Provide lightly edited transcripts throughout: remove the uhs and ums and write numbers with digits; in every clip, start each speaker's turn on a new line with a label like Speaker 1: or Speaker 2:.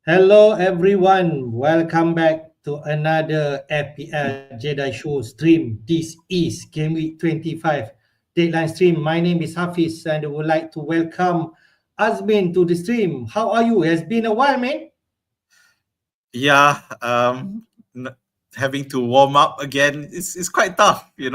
Speaker 1: Hello everyone, welcome back to another FPL Jedi Show stream. This is Game Week 25 Deadline stream. My name is Hafiz and I would like to welcome Azmin to the stream. How are you? It's been a while, man.
Speaker 2: Yeah, having to warm up again is quite tough. After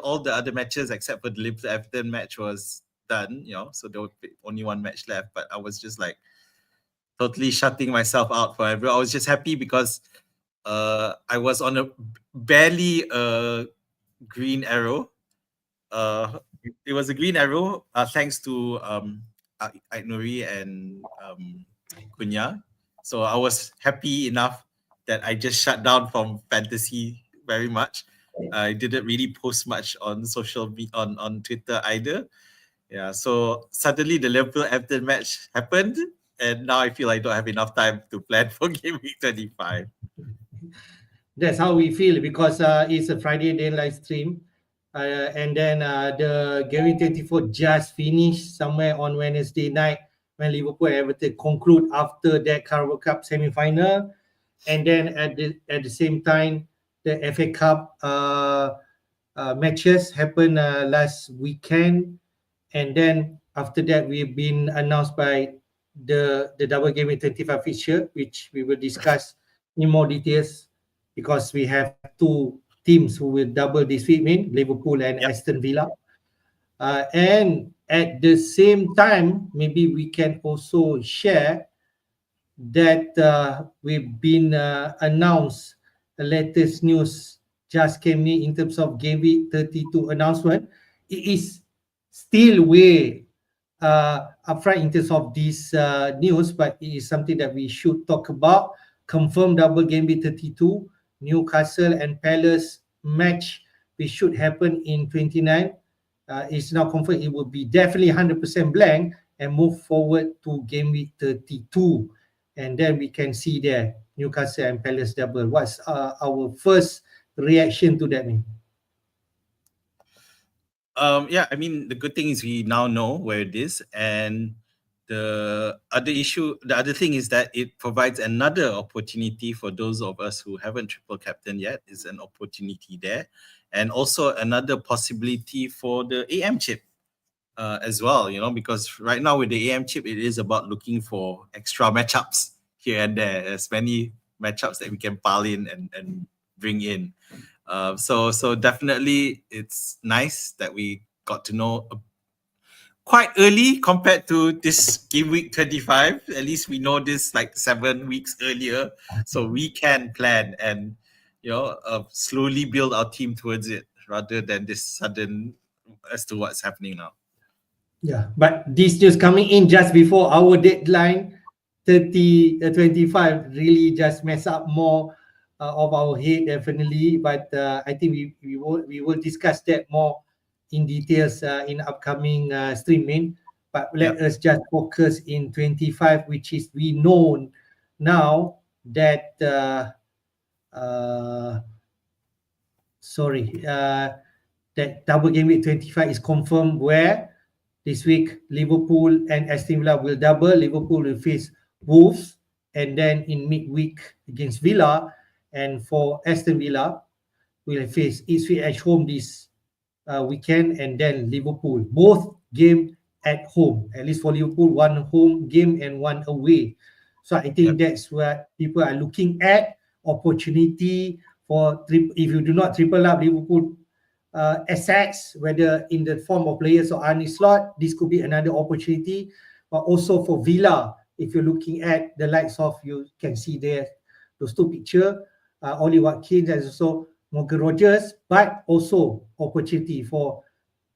Speaker 2: all the other matches except for the Liverpool Everton match was done. So there was only one match left, but I was just like totally shutting myself out for everyone. I was just happy because I was on a barely green arrow. It was a green arrow thanks to Nuri and Kunya. So I was happy enough that I just shut down from fantasy very much. I didn't really post much on on Twitter either. Yeah, so suddenly the Liverpool Everton match happened, and now I feel I don't have enough time to plan for Game Week 25.
Speaker 1: That's how we feel because it's a Friday Deadline stream. And then the Game Week 24 just finished somewhere on Wednesday night when Liverpool and Everton conclude after that Carabao Cup semi-final. And then at the same time, the FA Cup matches happened last weekend, and then after that, we've been announced by the Double Gameweek 25 fixture, which we will discuss in more details because we have two teams who will double this week, Liverpool and Aston Villa. And at the same time, maybe we can also share that we've been announced the latest news just came in terms of Game Week 32 announcement. It is still way upfront in terms of this news, but it is something that we should talk about. Confirmed double Game Week 32, Newcastle and Palace match, which should happen in 29. It's now confirmed it will be definitely 100% blank and move forward to Game Week 32. And then we can see there Newcastle and Palace double. What's our first reaction to that, man?
Speaker 2: Yeah, I mean, the good thing is we now know where it is, and the other thing is that it provides another opportunity for those of us who haven't triple captain yet. Is an opportunity there, and also another possibility for the AM chip as well. Because right now with the AM chip, it is about looking for extra matchups here and there, as many matchups that we can pile in and bring in. So definitely it's nice that we got to know quite early compared to this Game Week 25. At least we know this like 7 weeks earlier, so we can plan and slowly build our team towards it rather than this sudden as to what's happening now.
Speaker 1: Yeah, but this news coming in just before our deadline 25 really just mess up more of our head definitely, but I think we will discuss that more in details in upcoming streaming. But let us just focus in 25, which is we know now that that double game week 25 is confirmed, where this week Liverpool and Aston Villa will double. Liverpool will face Wolves, and then in midweek against Villa, and for Aston Villa will face Ipswich at home this weekend, and then Liverpool, both game at home. At least for Liverpool, one home game and one away. So I think that's what people are looking at, opportunity for if you do not triple up Liverpool assets, whether in the form of players or Arne Slot, this could be another opportunity. But also for Villa, if you're looking at the likes of, you can see there those two pictures, Oli Watkins and also Morgan Rogers, but also opportunity for,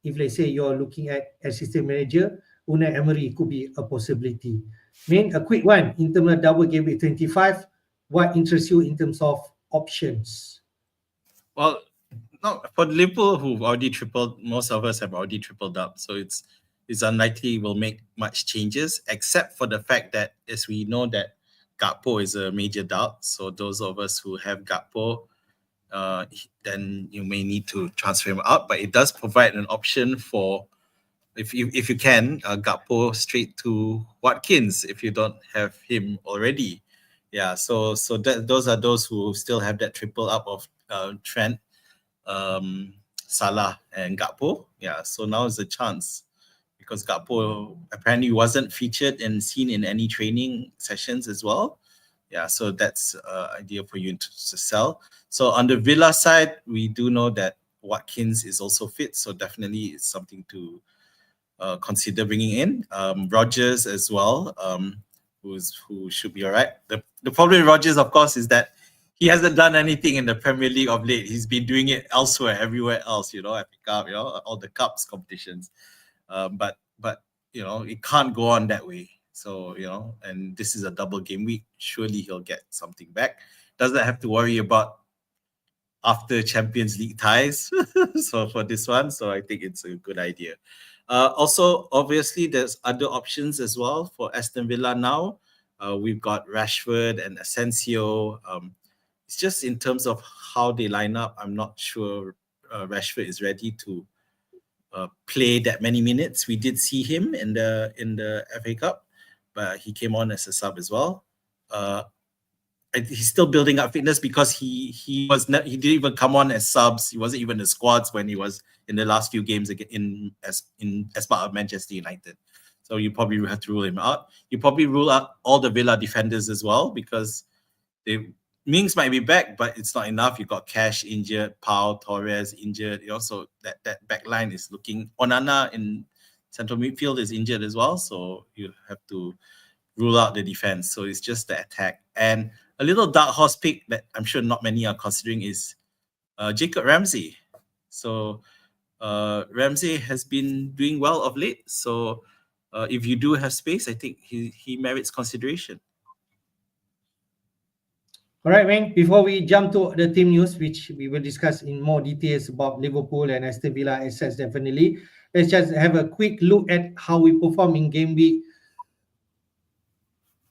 Speaker 1: if let's say you're looking at assistant manager, Unai Emery could be a possibility. A quick one in terms of double game week 25, what interests you in terms of options?
Speaker 2: Well, no, for Liverpool who've already tripled, most of us have already tripled up, so it's unlikely we'll make much changes, except for the fact that, as we know, that Gakpo is a major doubt. So those of us who have Gakpo, then you may need to transfer him out. But it does provide an option for if you can, Gakpo straight to Watkins if you don't have him already. Yeah, so those are those who still have that triple up of Trent, Salah, and Gakpo. Yeah, so now is the chance because Gakpo apparently wasn't featured and seen in any training sessions as well. Yeah, so that's idea for you to sell. So on the Villa side, we do know that Watkins is also fit, so definitely it's something to consider bringing in. Rogers as well, who should be all right. The problem with Rogers, of course, is that he hasn't done anything in the Premier League of late. He's been doing it elsewhere, everywhere else, Epic Cup, all the cups competitions. But it can't go on that way. So, and this is a double game week. Surely he'll get something back. Doesn't have to worry about after Champions League ties. So for this one, so I think it's a good idea. Also, obviously, there's other options as well for Aston Villa now. We've got Rashford and Asensio. It's just in terms of how they line up, I'm not sure Rashford is ready to play that many minutes. We did see him in the FA Cup, but he came on as a sub as well. He's still building up fitness because he didn't even come on as subs. He wasn't even in the squads when he was in the last few games as part of Manchester United. So you probably have to rule him out. You probably rule out all the Villa defenders as well because Mings might be back, but it's not enough. You got Cash injured, Pau, Torres injured. So that back line is looking. Onana in central midfield is injured as well. So you have to rule out the defense. So it's just the attack. And a little dark horse pick that I'm sure not many are considering is Jacob Ramsey. So Ramsey has been doing well of late. So if you do have space, I think he merits consideration.
Speaker 1: All right, Wayne, before we jump to the team news, which we will discuss in more details about Liverpool and Aston Villa assets definitely, let's just have a quick look at how we perform in game week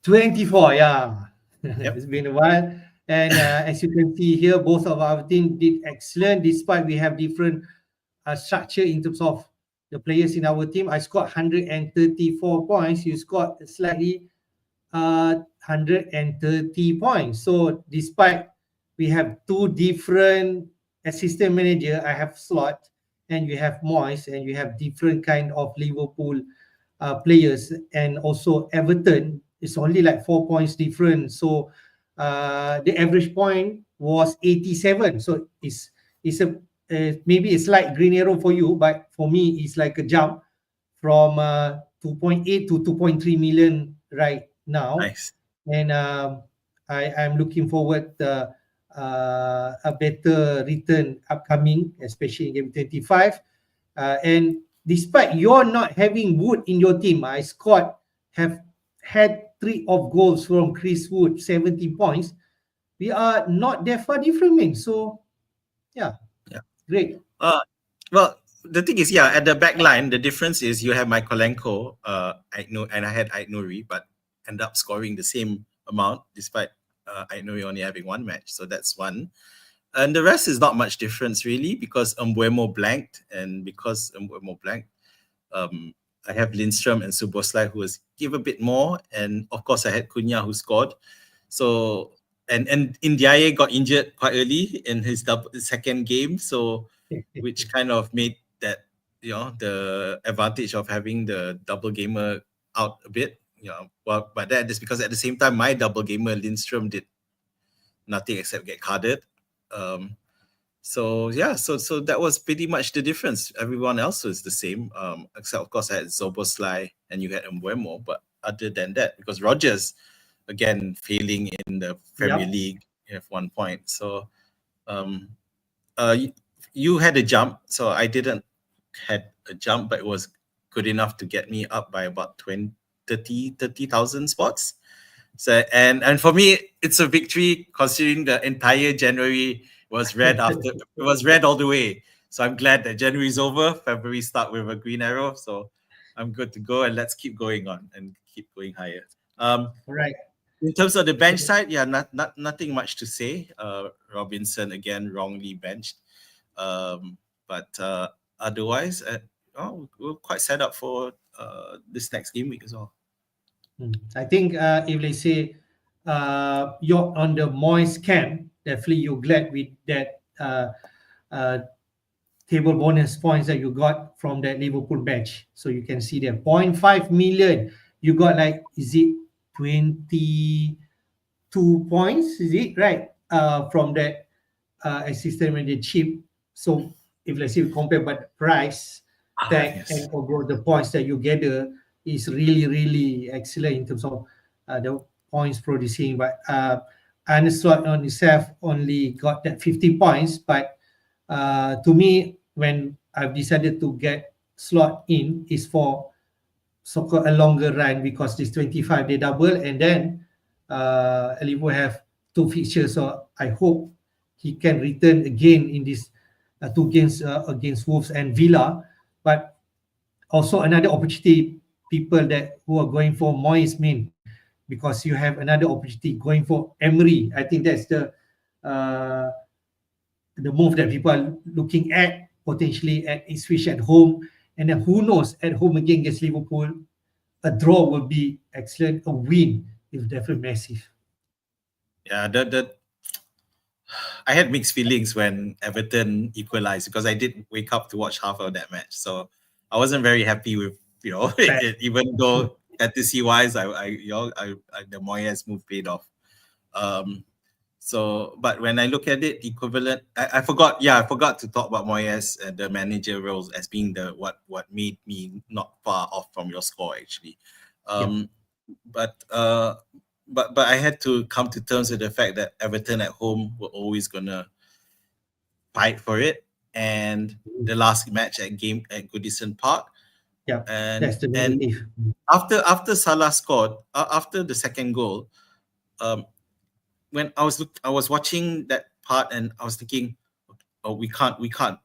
Speaker 1: 24. Yeah, It's been a while. And as you can see here, both of our team did excellent despite we have different structure in terms of the players in our team. I scored 134 points. You scored slightly 130 points. So despite we have two different assistant manager, I have Slot and you have Moyes, and you have different kind of Liverpool players, and also Everton. It's only like 4 points different. So the average point was 87. So it's a maybe a slight green arrow for you, but for me it's like a jump from 2.8 to 2.3 million right now.
Speaker 2: Nice.
Speaker 1: And I'm looking forward a better return upcoming, especially in game 25. And despite you're not having Wood in your team, Scott have had 3 of goals from Chris Wood, 17 points. We are not that far different, man. So yeah, great.
Speaker 2: Well, the thing is, at the back line, the difference is you have Mykolenko, and I had Aitnouri, but end up scoring the same amount despite Aitnouri only having one match. So that's one. And the rest is not much difference really because Mbeumo blanked, and because Mbeumo blanked, I have Lindstrom and Szoboszlai who was give a bit more, and of course I had Cunha who scored. So and Ndiaye got injured quite early in his second game, so which kind of made that the advantage of having the double gamer out a bit. Well, but that is because at the same time my double gamer Lindstrom did nothing except get carded. So that was pretty much the difference. Everyone else was the same, except of course I had Szoboszlai and you had Mbeumo. But other than that, because Rogers again failing in the Premier League, you have 1 point. So you had a jump, so I didn't had a jump, but it was good enough to get me up by about 30,000 spots. So and for me, it's a victory considering the entire January was red it was red all the way. So I'm glad that January is over. February start with a green arrow, so I'm good to go, and let's keep going on and keep going higher.
Speaker 1: Right.
Speaker 2: In terms of the bench side, nothing much to say. Robinson again wrongly benched, but otherwise, we're quite set up for this next game week as well.
Speaker 1: I think if let's say you're on the Moyes camp, definitely you're glad with that uh, table bonus points that you got from that Liverpool match. So you can see there 0.5 million. You got like, is it 22 points? Is it right? From that assistant managership. So if let's say we compare but the price tag
Speaker 2: Yes.
Speaker 1: and overall the points that you gather is really, really excellent in terms of the points producing. But Arne Slot on himself only got that 50 points. But to me, when I've decided to get Slot in, is for so-called a longer run because this 25 they double and then Liverpool have two fixtures. So I hope he can return again in this two games against Wolves and Villa. But also another opportunity, people that who are going for Moyes main, because you have another opportunity going for Emery. I think that's uh, the move that people are looking at potentially at Ipswich at home. And then who knows, at home again against Liverpool, a draw will be excellent. A win is definitely massive.
Speaker 2: Yeah, I had mixed feelings when Everton equalized because I did wake up to watch half of that match. So I wasn't very happy with, even though fantasy wise, the Moyes move paid off. But when I look at it, equivalent, I forgot to talk about Moyes and the manager roles as being what made me not far off from your score actually. But I had to come to terms with the fact that Everton at home were always gonna fight for it, and the last match at Goodison Park.
Speaker 1: Yeah,
Speaker 2: and
Speaker 1: that's the negative.
Speaker 2: after Salah scored, after the second goal, when I was watching that part and I was thinking, oh, we can't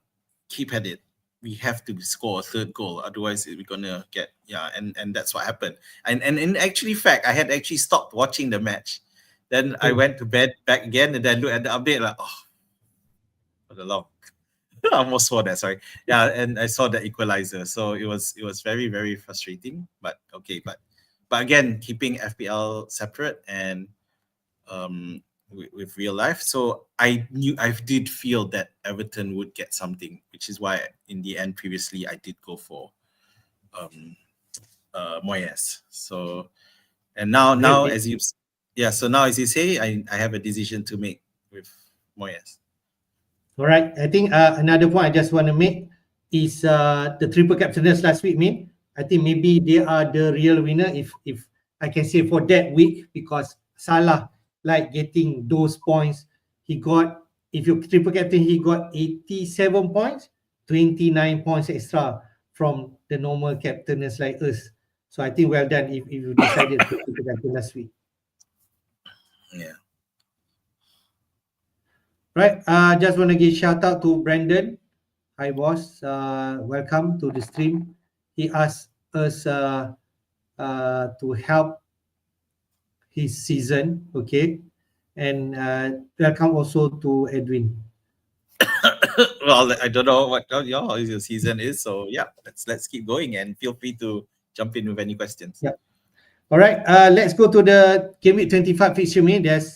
Speaker 2: keep at it. We have to score a third goal, otherwise we're gonna get and that's what happened. And in actually fact, I had actually stopped watching the match. Then I went to bed back again and then look at the update like, for the long. I almost saw that, sorry. Yeah, and I saw the equalizer. So it was very, very frustrating. But okay, but again, keeping FPL separate and with real life. So I did feel that Everton would get something, which is why in the end previously I did go for Moyes. So and now as you say, I have a decision to make with Moyes.
Speaker 1: All right. I think another point I just want to make is the triple captainers last week. I think maybe they are the real winner if I can say for that week, because Salah like getting those points. He got, if you triple captain, he got 87 points, 29 points extra from the normal captainers like us. So I think well done if you decided to triple captain last week.
Speaker 2: Yeah.
Speaker 1: Right. Just want to give shout out to Brandon. Hi, boss. Welcome to the stream. He asked us to help his season. Okay. And welcome also to Edwin.
Speaker 2: Well, I don't know what your season is. So yeah, let's keep going and feel free to jump in with any questions.
Speaker 1: Yeah. All right. Let's go to the Game Week 25 fixture. There's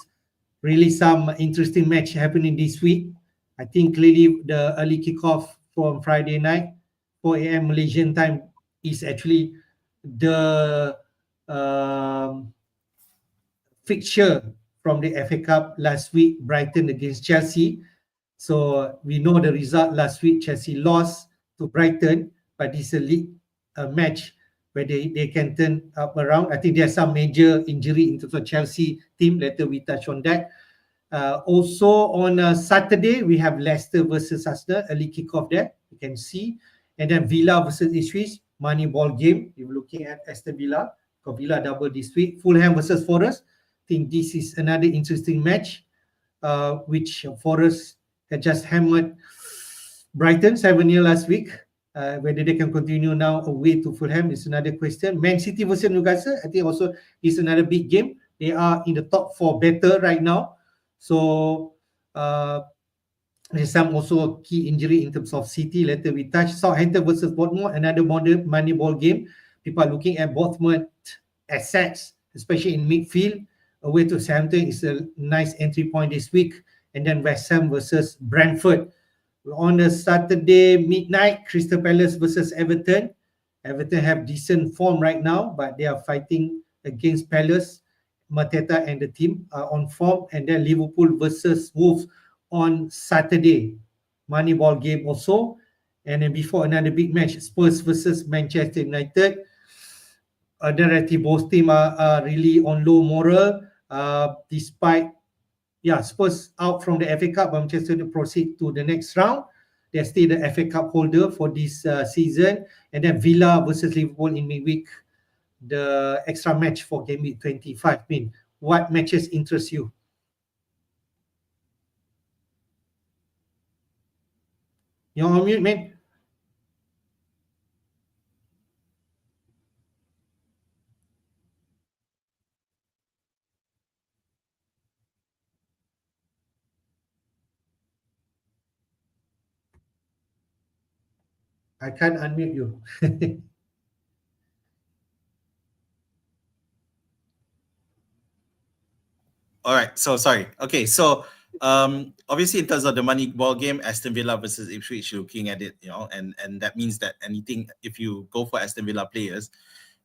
Speaker 1: really some interesting match happening this week. I think clearly the early kickoff from Friday night, 4 a.m. Malaysian time, is actually the fixture from the FA Cup last week, Brighton against Chelsea. So we know the result last week. Chelsea lost to Brighton, but this is a league match where they can turn up around. I think there's some major injury in terms of Chelsea team. Later we touch on that. Also on Saturday, we have Leicester versus Arsenal, early kickoff there, you can see. And then Villa versus Ipswich, money ball game. You're looking at Aston Villa, because Villa double this week. Fulham versus Forest. I think this is another interesting match, which Forest had just hammered Brighton 7-0 last week. Whether they can continue now away to Fulham is another question. Man City versus Newcastle, I think also is another big game. They are in the top 4 better right now. So There's some also key injury in terms of City. Later we touch Southampton versus Bournemouth, another money ball game. People are looking at Bournemouth assets, especially in midfield. Away to Southampton is a nice entry point this week. And then West Ham versus Brentford. On a Saturday midnight, Crystal Palace versus Everton. Everton have decent form right now, but they are fighting against Palace. Mateta and the team are on form. And then Liverpool versus Wolves on Saturday. Moneyball game also. And then before another big match, Spurs versus Manchester United. Narrative both team are really on low moral, despite Spurs out from the FA Cup. Manchester to proceed to the next round. They're still the FA Cup holder for this season. And then Villa versus Liverpool in midweek, the extra match for game week 25. What matches interest you? You're on mute, man. I can't unmute you.
Speaker 2: All right. So sorry. Okay. So obviously in terms of the money ball game, Aston Villa versus Ipswich, looking at it, and that means that anything, if you go for Aston Villa players,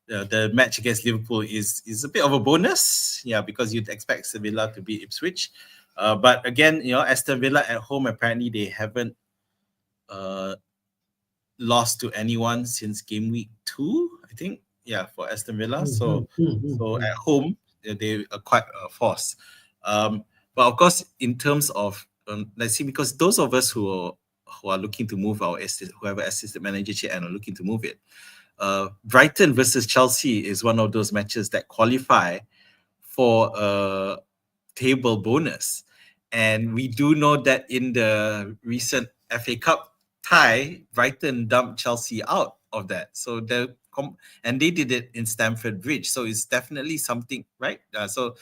Speaker 2: the match against Liverpool is a bit of a bonus, because you'd expect Aston Villa to beat Ipswich. But again, Aston Villa at home, apparently they haven't lost to anyone since game week 2, I think. Yeah, for Aston Villa. So at home, they are quite a force. But of course, in terms of let's see, because those of us who are looking to move our whoever assistant manager chair and are looking to move it, Brighton versus Chelsea is one of those matches that qualify for a table bonus. And we do know that in the recent FA Cup tie, Brighton dumped Chelsea out of that. So and they did it in Stamford Bridge. So it's definitely something, right? So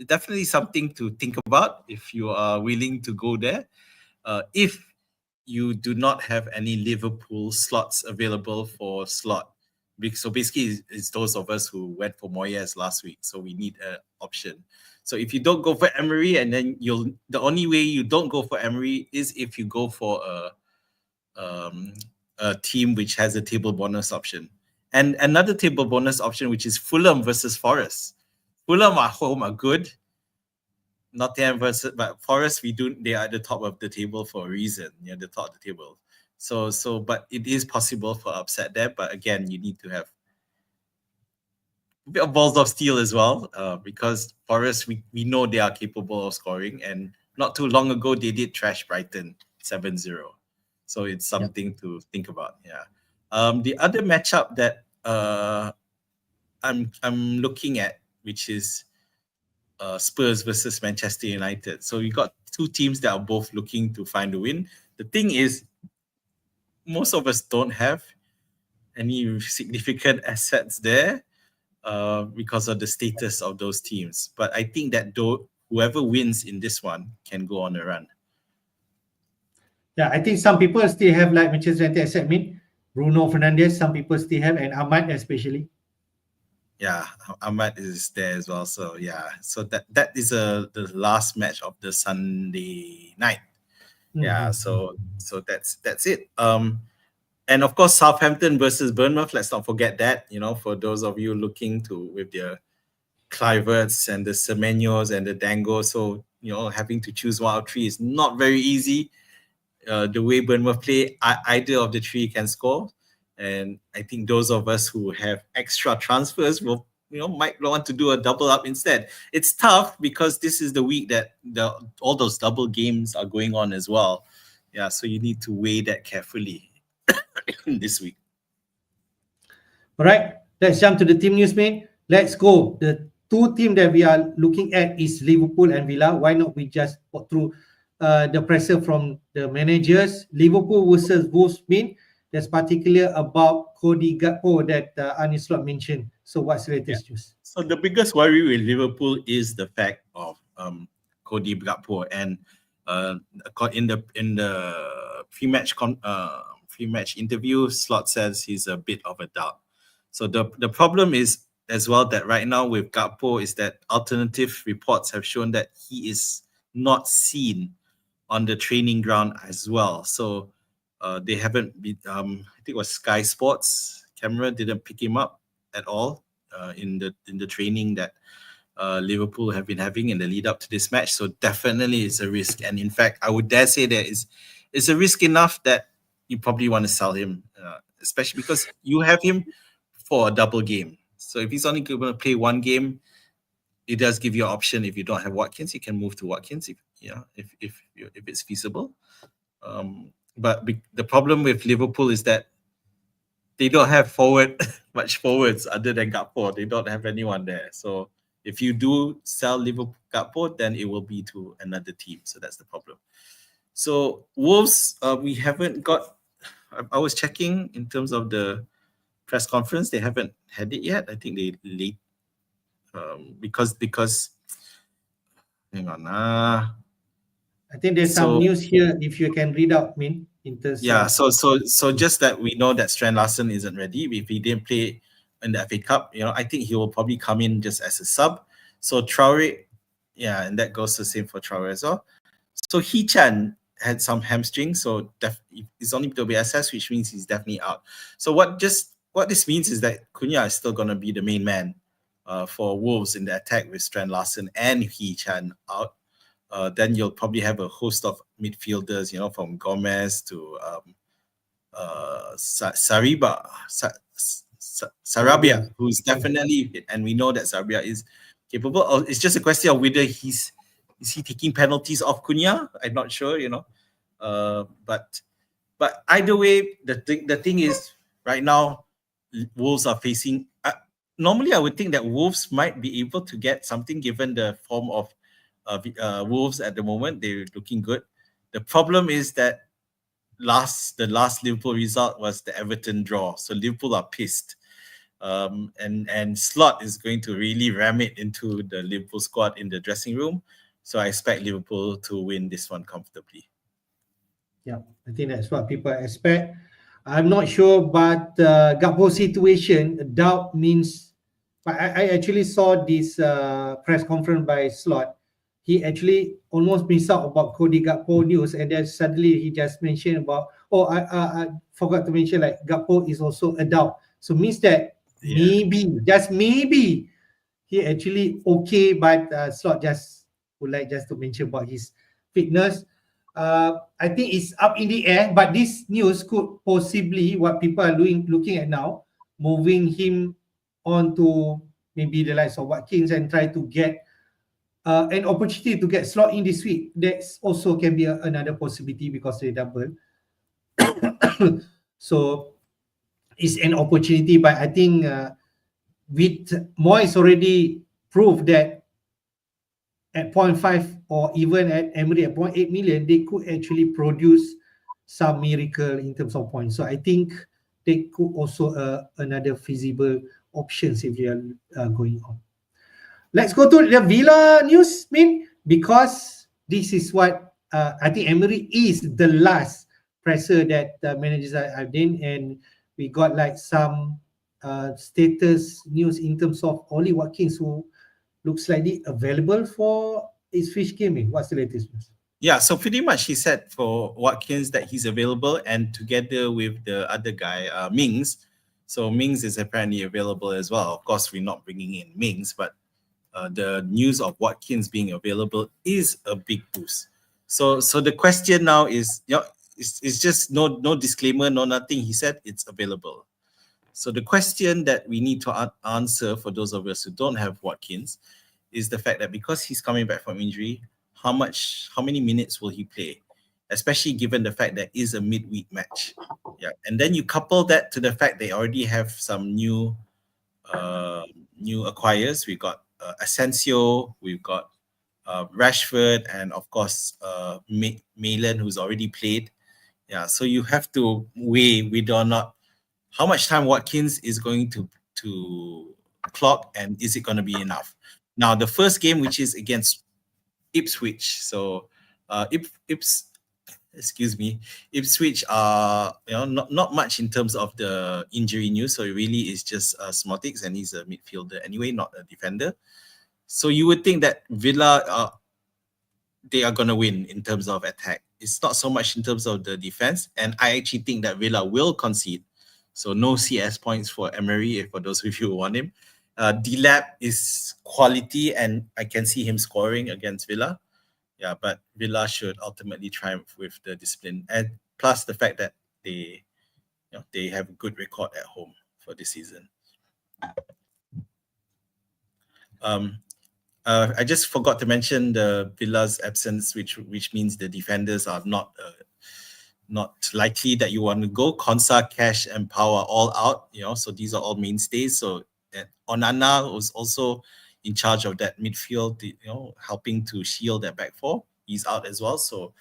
Speaker 2: definitely something to think about if you are willing to go there. If you do not have any Liverpool slots available for slot. So basically, it's those of us who went for Moyes last week. So we need an option. So if you don't go for Emery, and then the only way you don't go for Emery is if you go for a team which has a table bonus option. And another table bonus option, which is Fulham versus Forest. Fulham at home are good. Nottingham versus, but Forest, they are at the top of the table for a reason. The top of the table. So, but it is possible for upset there. But again, you need to have a bit of balls of steel as well, because Forest, we know they are capable of scoring, and not too long ago they did trash Brighton 7-0. So it's something to think about. The other matchup that I'm looking at, which is Spurs versus Manchester United. So you got two teams that are both looking to find a win. The thing is, most of us don't have any significant assets there because of the status of those teams. But I think that whoever wins in this one can go on a run.
Speaker 1: Yeah, I think some people still have like Manchester United asset. Bruno Fernandes, some people still have, and Ahmad especially.
Speaker 2: Yeah, Ahmad is there as well. So so that is the last match of the Sunday night. Yeah, so that's it. And of course, Southampton versus Bournemouth. Let's not forget that. For those of you looking to with their Cliverts and the Semenyos and the Dango, so having to choose one of three is not very easy. The way Bournemouth play, either of the three can score. And I think those of us who have extra transfers will, might want to do a double up instead. It's tough because this is the week that all those double games are going on as well. Yeah, so you need to weigh that carefully this week.
Speaker 1: All right, let's jump to the team news, mate. Let's go. The two teams that we are looking at is Liverpool and Villa. Why not we just walk through the pressure from the managers? Liverpool versus Wolves, that's particular about Cody Gakpo that Anislot mentioned. So what's the latest news?
Speaker 2: So the biggest worry with Liverpool is the fact of Cody Gakpo. And In the pre-match interview, Slot says he's a bit of a doubt. So the problem is as well that right now with Gakpo is that alternative reports have shown that he is not seen on the training ground as well. So they haven't been, I think it was Sky Sports camera didn't pick him up at all in the training that Liverpool have been having in the lead up to this match. So definitely it's a risk. And in fact, I would dare say that it's a risk enough that you probably want to sell him, especially because you have him for a double game. So if he's only going to play one game, it does give you an option. If you don't have Watkins, you can move to Watkins if it's feasible. But the problem with Liverpool is that they don't have much forwards other than Gakpo. They don't have anyone there. So if you do sell Liverpool Gakpo, then it will be to another team. So that's the problem. So Wolves, we haven't got. I was checking in terms of the press conference. They haven't had it yet. I think they late because hang on.
Speaker 1: I think there's some news here. If you can read out, Min.
Speaker 2: Yeah. So just that we know that Strand Larsen isn't ready. If he didn't play in the FA Cup, I think he will probably come in just as a sub. So Traore, yeah, and that goes the same for Traore as well. So Hee-chan had some hamstring, so it's only to be assessed, which means he's definitely out. So what this means is that Cunha is still going to be the main man for Wolves in the attack with Strand Larsen and Hee-chan out. Then you'll probably have a host of midfielders, from Gomez to Sarabia, who's definitely, and we know that Sarabia is capable. It's just a question of whether is he taking penalties off Cunha? I'm not sure, but either way, the thing is right now Wolves are facing. Normally, I would think that Wolves might be able to get something given the form of Wolves at the moment. They're looking good. The problem is that the last Liverpool result was the Everton draw, so Liverpool are pissed. And Slot is going to really ram it into the Liverpool squad in the dressing room. So I expect Liverpool to win this one comfortably.
Speaker 1: Yeah, I think that's what people expect. I'm not sure, but Gakpo situation, doubt means. But I actually saw this press conference by Slot. He actually almost missed out about Cody Gakpo news, and then suddenly he just mentioned about, I forgot to mention, like Gakpo is also a doubt. So means that maybe, just maybe, he actually okay, but Slot just would like just to mention about his fitness. I think it's up in the air, but this news could possibly, what people are looking at now, moving him on to maybe the likes of Watkins and try to get an opportunity to get Slot in this week. That also can be another possibility because they double. So it's an opportunity, but I think with Moyes already proved that at 0.5 or even at Emery at 0.8 million, they could actually produce some miracle in terms of points. So I think they could also another feasible options if they are going on. Let's go to the Villa news, because this is what I think Emery is the last presser that managers have done, and we got like some status news in terms of Oli Watkins, who looks likely available for his fish game. What's the latest news?
Speaker 2: Yeah, so pretty much he said for Watkins that he's available, and together with the other guy, Mings. So Mings is apparently available as well. Of course, we're not bringing in Mings, but the news of Watkins being available is a big boost. So the question now is, it's just no disclaimer, no nothing. He said it's available. So the question that we need to answer for those of us who don't have Watkins is the fact that because he's coming back from injury, how many minutes will he play? Especially given the fact that it is a midweek match. Yeah, and then you couple that to the fact they already have some new acquires. We got Asensio, we've got Rashford, and of course Malin, who's already played. Yeah, so you have to weigh whether or not how much time Watkins is going to clock, and is it going to be enough? Now, the first game, which is against Ipswich, so Ipswich are not much in terms of the injury news, so it really is just Smotics, and he's a midfielder anyway, not a defender. So you would think that Villa they are gonna win in terms of attack. It's not so much in terms of the defense, and I actually think that Villa will concede. So no CS points for Emery, for those of you who want him. D-Lab is quality, and I can see him scoring against Villa. Yeah, but Villa should ultimately triumph with the discipline, and plus the fact that they have a good record at home for this season. I just forgot to mention the Villa's absence, which means the defenders are not likely that you want to go. Konsa, Cash, and Power all out. So these are all mainstays. So Onana was also in charge of that midfield, helping to shield that back four. He's out as well. So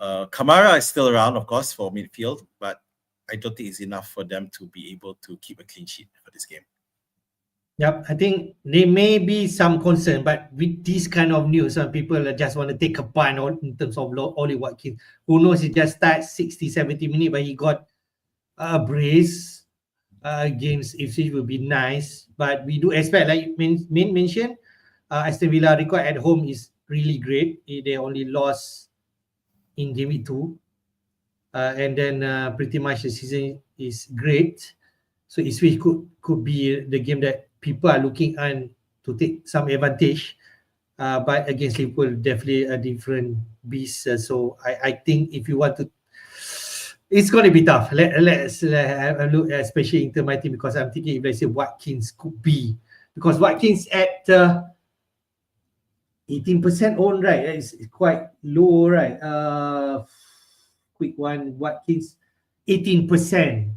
Speaker 2: Kamara is still around, of course, for midfield, but I don't think it's enough for them to be able to keep a clean sheet for this game.
Speaker 1: Yep, I think there may be some concern, but with this kind of news, some people just want to take a punt in terms of Ollie Watkins. Who knows, he just starts 60, 70 minutes, but he got a brace against Ipswich will be nice. But we do expect, like Min mentioned, Aston Villa record at home is really great. They only lost in game week 2. And then pretty much the season is great. So Ipswich could be the game that people are looking on to take some advantage. But against Liverpool, definitely a different beast. So I think if you want to, it's going to be tough. Let's have a look, especially into my team, because I'm thinking if let's say Watkins could be, because Watkins at 18% own, right? It's quite low, right? Quick one, Watkins 18%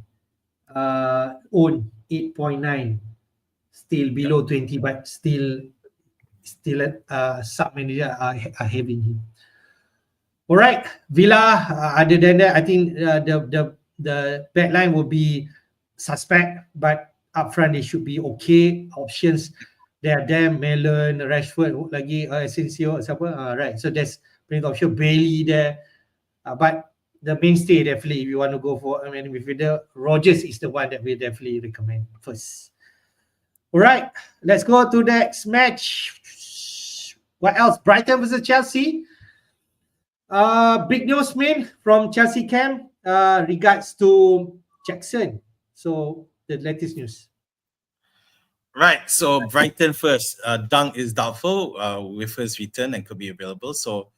Speaker 1: own 8.9, still below 20, but still sub manager are having him. All right, Villa. Other than that, I think the back line will be suspect, but up front they should be okay. Options, they are them, Mellon, Rashford, lagi Asensio, siapa? Right. So there's plenty of options. Bailey there, but the mainstay definitely, if you want to go for, I mean, midfielder, Rodgers is the one that we definitely recommend first. All right, let's go to the next match. What else? Brighton versus Chelsea. Big news, man, from Chelsea camp regards to Jackson. So the latest news.
Speaker 2: Right. So Brighton first. Dunk is doubtful with his return and could be available. So,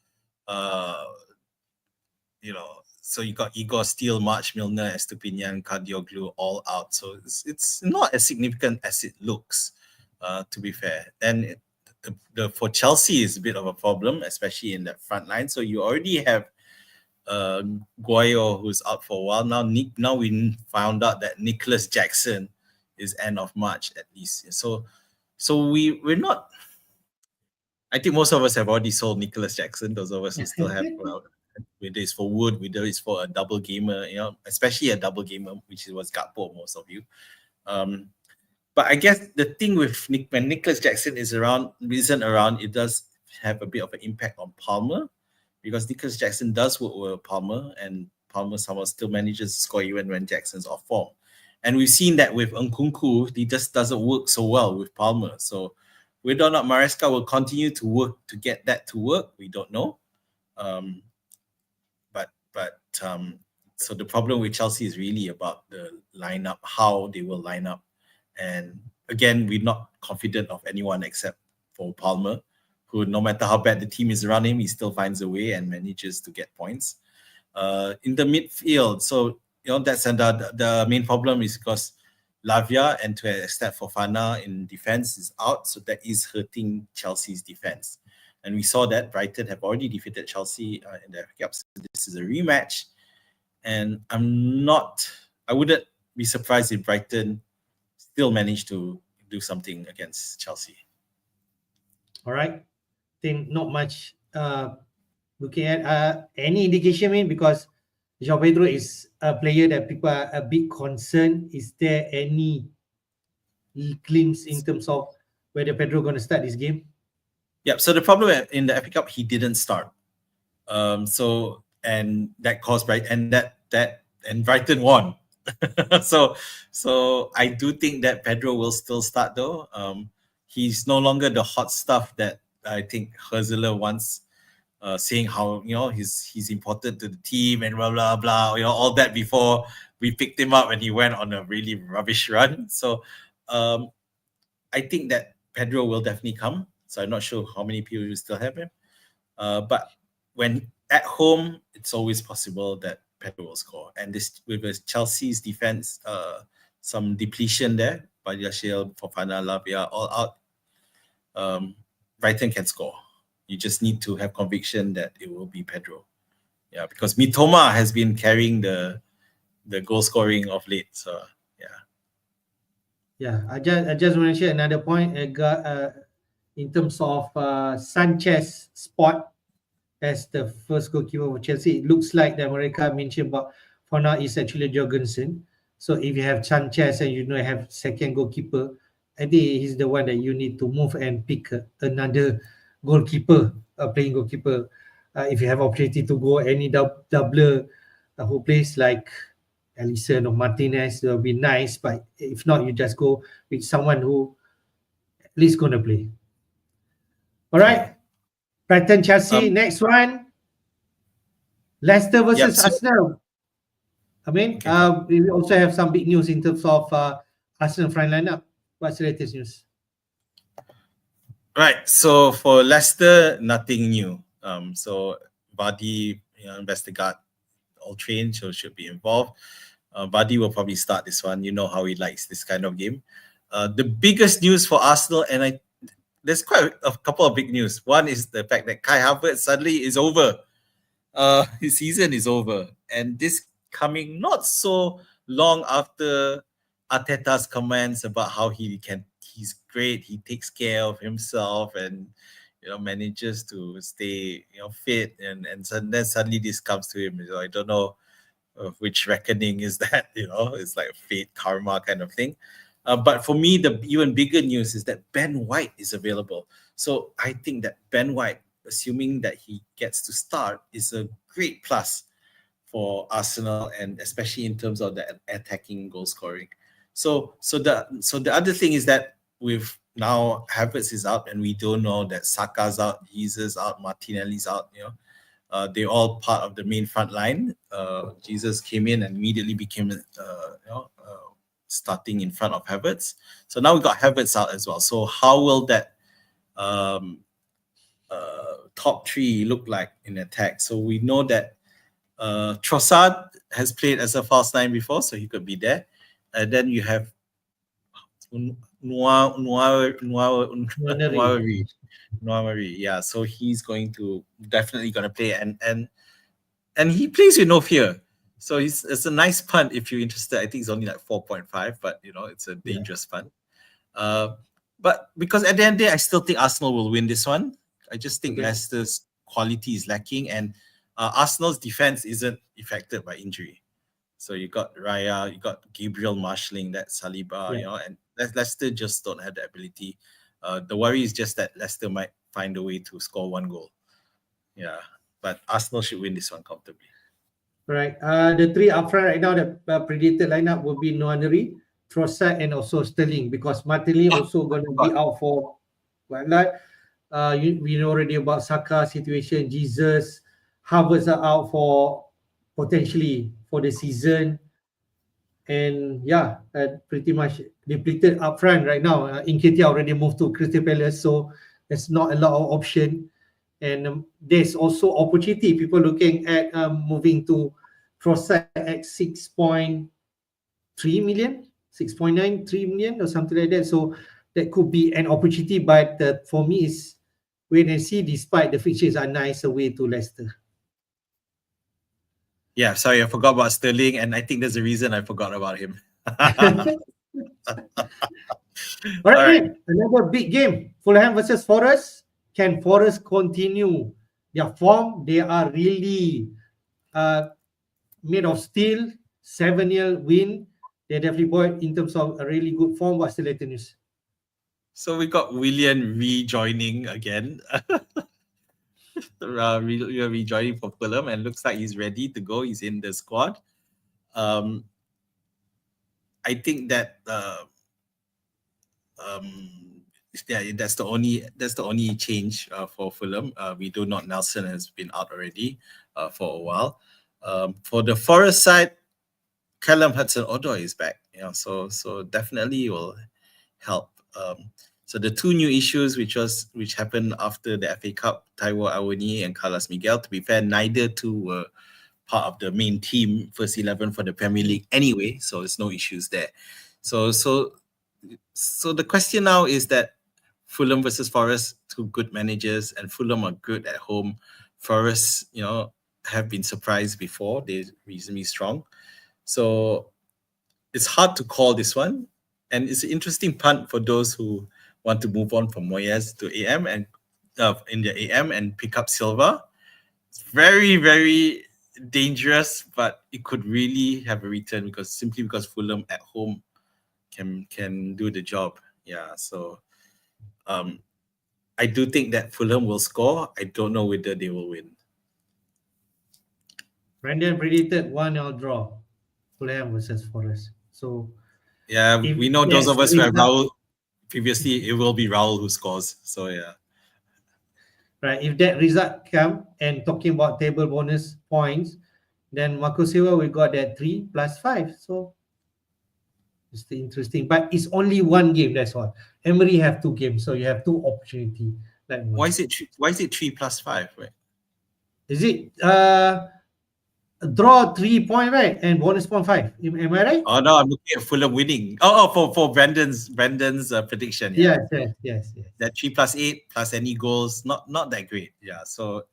Speaker 2: so you got Igor Steele, March Milner, Estupinian, Kadioglu all out. So it's not as significant as it looks, to be fair. And for Chelsea is a bit of a problem, especially in that front line. So you already have Guayo, who's out for a while now. Now we found out that Nicholas Jackson is end of March at least. So we're not. I think most of us have already sold Nicholas Jackson. Those of us who still have, whether it's for Wood, whether it's for a double gamer, especially a double gamer, which was Gakpo, most of you. But I guess the thing with when Nicholas Jackson isn't around, it does have a bit of an impact on Palmer, because Nicholas Jackson does work with Palmer, and Palmer somehow still manages to score even when Jackson's off form. And we've seen that with Nkunku, he just doesn't work so well with Palmer. So whether or not Maresca will continue to work to get that to work, we don't know. So the problem with Chelsea is really about the lineup, how they will line up. And again, we're not confident of anyone except for Palmer, who no matter how bad the team is around him, he still finds a way and manages to get points. In the midfield, so that's the main problem is because Lavia and to an extent Fofana in defense is out, so that is hurting Chelsea's defense. And we saw that Brighton have already defeated Chelsea in the FA Cup. So this is a rematch, and I wouldn't be surprised if Brighton still manage to do something against Chelsea.
Speaker 1: All right. I think not much looking at any indication, because João Pedro is a player that people are a bit concerned. Is there any glimpse in terms of whether Pedro going to start this game?
Speaker 2: Yeah, so the problem in the FA Cup, he didn't start. So and that caused and Brighton won. so I do think that Pedro will still start though. He's no longer the hot stuff that I think Herzler wants, saying how he's important to the team and blah blah blah. All that before we picked him up and he went on a really rubbish run. So I think that Pedro will definitely come. So I'm not sure how many people will still have him. But when at home, it's always possible that Pedro will score. And this with Chelsea's defense, some depletion there. Badiashile, Fofana, Lavia, all out. Brighton can score. You just need to have conviction that it will be Pedro. Yeah, because Mitoma has been carrying the goal scoring of late. So
Speaker 1: Yeah, I just want to share another point. In terms of Sanchez spot as the first goalkeeper for Chelsea, it looks like that mereka mentioned about for now is actually Jorgensen. So if you have Sanchez and you have second goalkeeper, I think he's the one that you need to move and pick another goalkeeper, playing goalkeeper. If you have opportunity to go any doubler who plays like Alisson or Martinez, that will be nice. But if not, you just go with someone who at least gonna play. All right, Brighton, Chelsea. Next one, Leicester versus Arsenal. I mean, we also have some big news in terms of Arsenal front lineup. What's the latest news?
Speaker 2: Right. So for Leicester, nothing new. So Vardy, Vestergaard, all trained, so should be involved. Vardy will probably start this one. You know how he likes this kind of game. The biggest news for Arsenal, and there's quite a couple of big news. One is the fact that Kai Havertz suddenly is over. His season is over, and this coming not so long after Arteta's comments about how he's great, he takes care of himself, and manages to stay fit, and then suddenly this comes to him. I don't know which reckoning is that. It's like fate, karma kind of thing. But for me, the even bigger news is that Ben White is available. So I think that Ben White, assuming that he gets to start, is a great plus for Arsenal, and especially in terms of the attacking goal scoring. So the other thing is that with now Havertz is out, and we don't know that Saka's out, Jesus out, Martinelli's out. They're all part of the main front line. Jesus came in and immediately became starting in front of Havertz. So now we got Havertz out as well. So how will that top three look like in attack? So we know that Trossard has played as a false nine before, so he could be there. And then you have Nwari. Yeah, so he's definitely going to play, and he plays with no fear. So it's a nice punt if you're interested. I think it's only like 4.5, but it's a dangerous punt. But because at the end of the day, I still think Arsenal will win this one. I just think Leicester's quality is lacking, and Arsenal's defense isn't affected by injury. So you got Raya, you got Gabriel marshalling that Saliba, and Leicester just don't have the ability. The worry is just that Leicester might find a way to score one goal. Yeah, but Arsenal should win this one comfortably.
Speaker 1: Right. The three up front right now, the predicted lineup will be Nwaneri, Trossard, and also Sterling, because Martinelli also going to be out for we know already about Saka situation, Jesus, Havertz are out for potentially for the season, and pretty much depleted up front right now. Nketiah already moved to Crystal Palace, so there's not a lot of option. And there's also opportunity. People looking at moving to Trossard at 6.3 million, 6.93 million or something like that. So that could be an opportunity. But for me, is wait and see, despite the fixtures are nice away to Leicester.
Speaker 2: Yeah, sorry, I forgot about Sterling, and I think there's a reason I forgot about him.
Speaker 1: All right, another big game. Fulham versus Forest. Can Forest continue their form? They are really made of steel. 7-0 win. They're definitely buoyed in terms of a really good form. What's the latest news?
Speaker 2: So we got Willian rejoining again. rejoining for Fulham, and looks like he's ready to go. He's in the squad. I think that that's the only change for Fulham. We do not Nelson has been out already for a while. For the Forest side, Callum Hudson-Odoi is back. So definitely will help. So the two new issues which happened after the FA Cup, Taiwo Awoniyi and Carlos Miguel. To be fair, neither two were part of the main team, first 11 for the Premier League anyway, so there's no issues there. So the question now is that Fulham versus Forest, two good managers, and Fulham are good at home. Forest, have been surprised before. They're reasonably strong. So it's hard to call this one. And it's an interesting punt for those who want to move on from Moyes to AM and in the AM and pick up Silva. It's very, very dangerous, but it could really have a return because Fulham at home can do the job. Yeah, so I do think that Fulham will score. I don't know whether they will win.
Speaker 1: Brandon predicted 1-0 draw, Fulham versus Forest. So
Speaker 2: yeah, we know those of us who have Raul previously, it will be Raul who scores. So yeah.
Speaker 1: Right, if that result come, and talking about table bonus points, then Marco Silva we got that 3 plus 5. So it's interesting, but it's only one game. That's all. Emery have 2 games, so you have 2 opportunity. Like
Speaker 2: why is it 3 plus 5? Right?
Speaker 1: Is it draw 3 point, right, and bonus point 5? Am I right?
Speaker 2: Oh no, I'm looking at Fulham winning. For Brandon's prediction.
Speaker 1: Yeah. Yes.
Speaker 2: That 3 plus 8 plus any goals, not that great. Yeah. So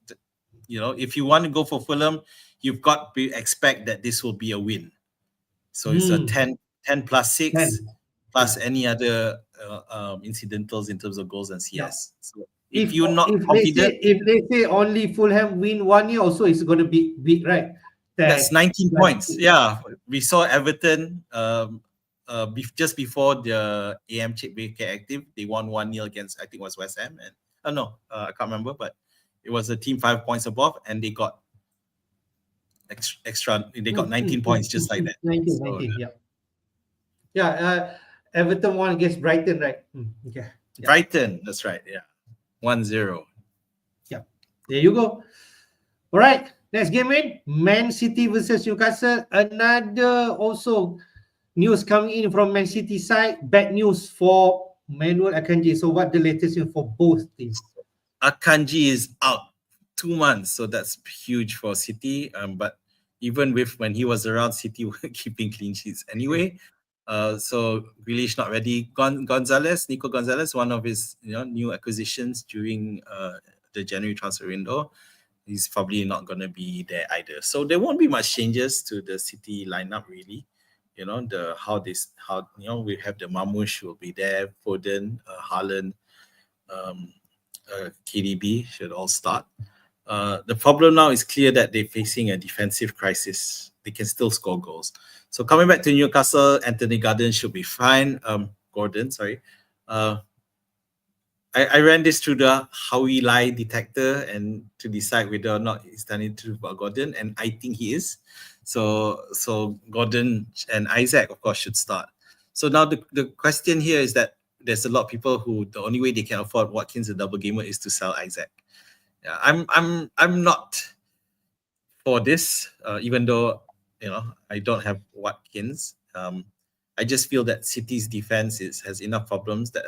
Speaker 2: if you want to go for Fulham, you've got to expect that this will be a win. So it's a 10 plus 6 10. Plus any other incidentals in terms of goals and CS. Yeah. So if you're not confident,
Speaker 1: if they say only Fulham win 1 year, also it's going to be big, right?
Speaker 2: That's 19 points. Yeah, we saw Everton just before the AM chip became active. They won 1-0 against, I think it was West Ham. And I can't remember, but it was a team 5 points above, and they got extra. They got 19 points just like that.
Speaker 1: 19, yeah. Yeah, Everton won against Brighton, right? Okay.
Speaker 2: Yeah. Brighton, that's right. Yeah, 1-0.
Speaker 1: Yeah, there you go. All right. Next game in Man City versus Newcastle. Another also news coming in from Man City side. Bad news for Manuel Akanji. So what the latest news for both teams?
Speaker 2: Akanji is out 2 months, so that's huge for City. But even when he was around, City were keeping clean sheets anyway. So Grealish not ready. Nico Gonzalez, one of his new acquisitions during the January transfer window. He's probably not going to be there either. So there won't be much changes to the City lineup really. We have the Mamouche will be there, Foden, Haaland, KDB should all start. The problem now is clear that they're facing a defensive crisis. They can still score goals. So coming back to Newcastle, Anthony Gordon should be fine. I ran this through the Howie lie detector and to decide whether or not he's turning to about Gordon, and I think he is. So Gordon and Isaac, of course, should start. So now the question here is that there's a lot of people who the only way they can afford Watkins the double gamer is to sell Isaac. Yeah, I'm not for this, even though I don't have Watkins. I just feel that City's defense has enough problems that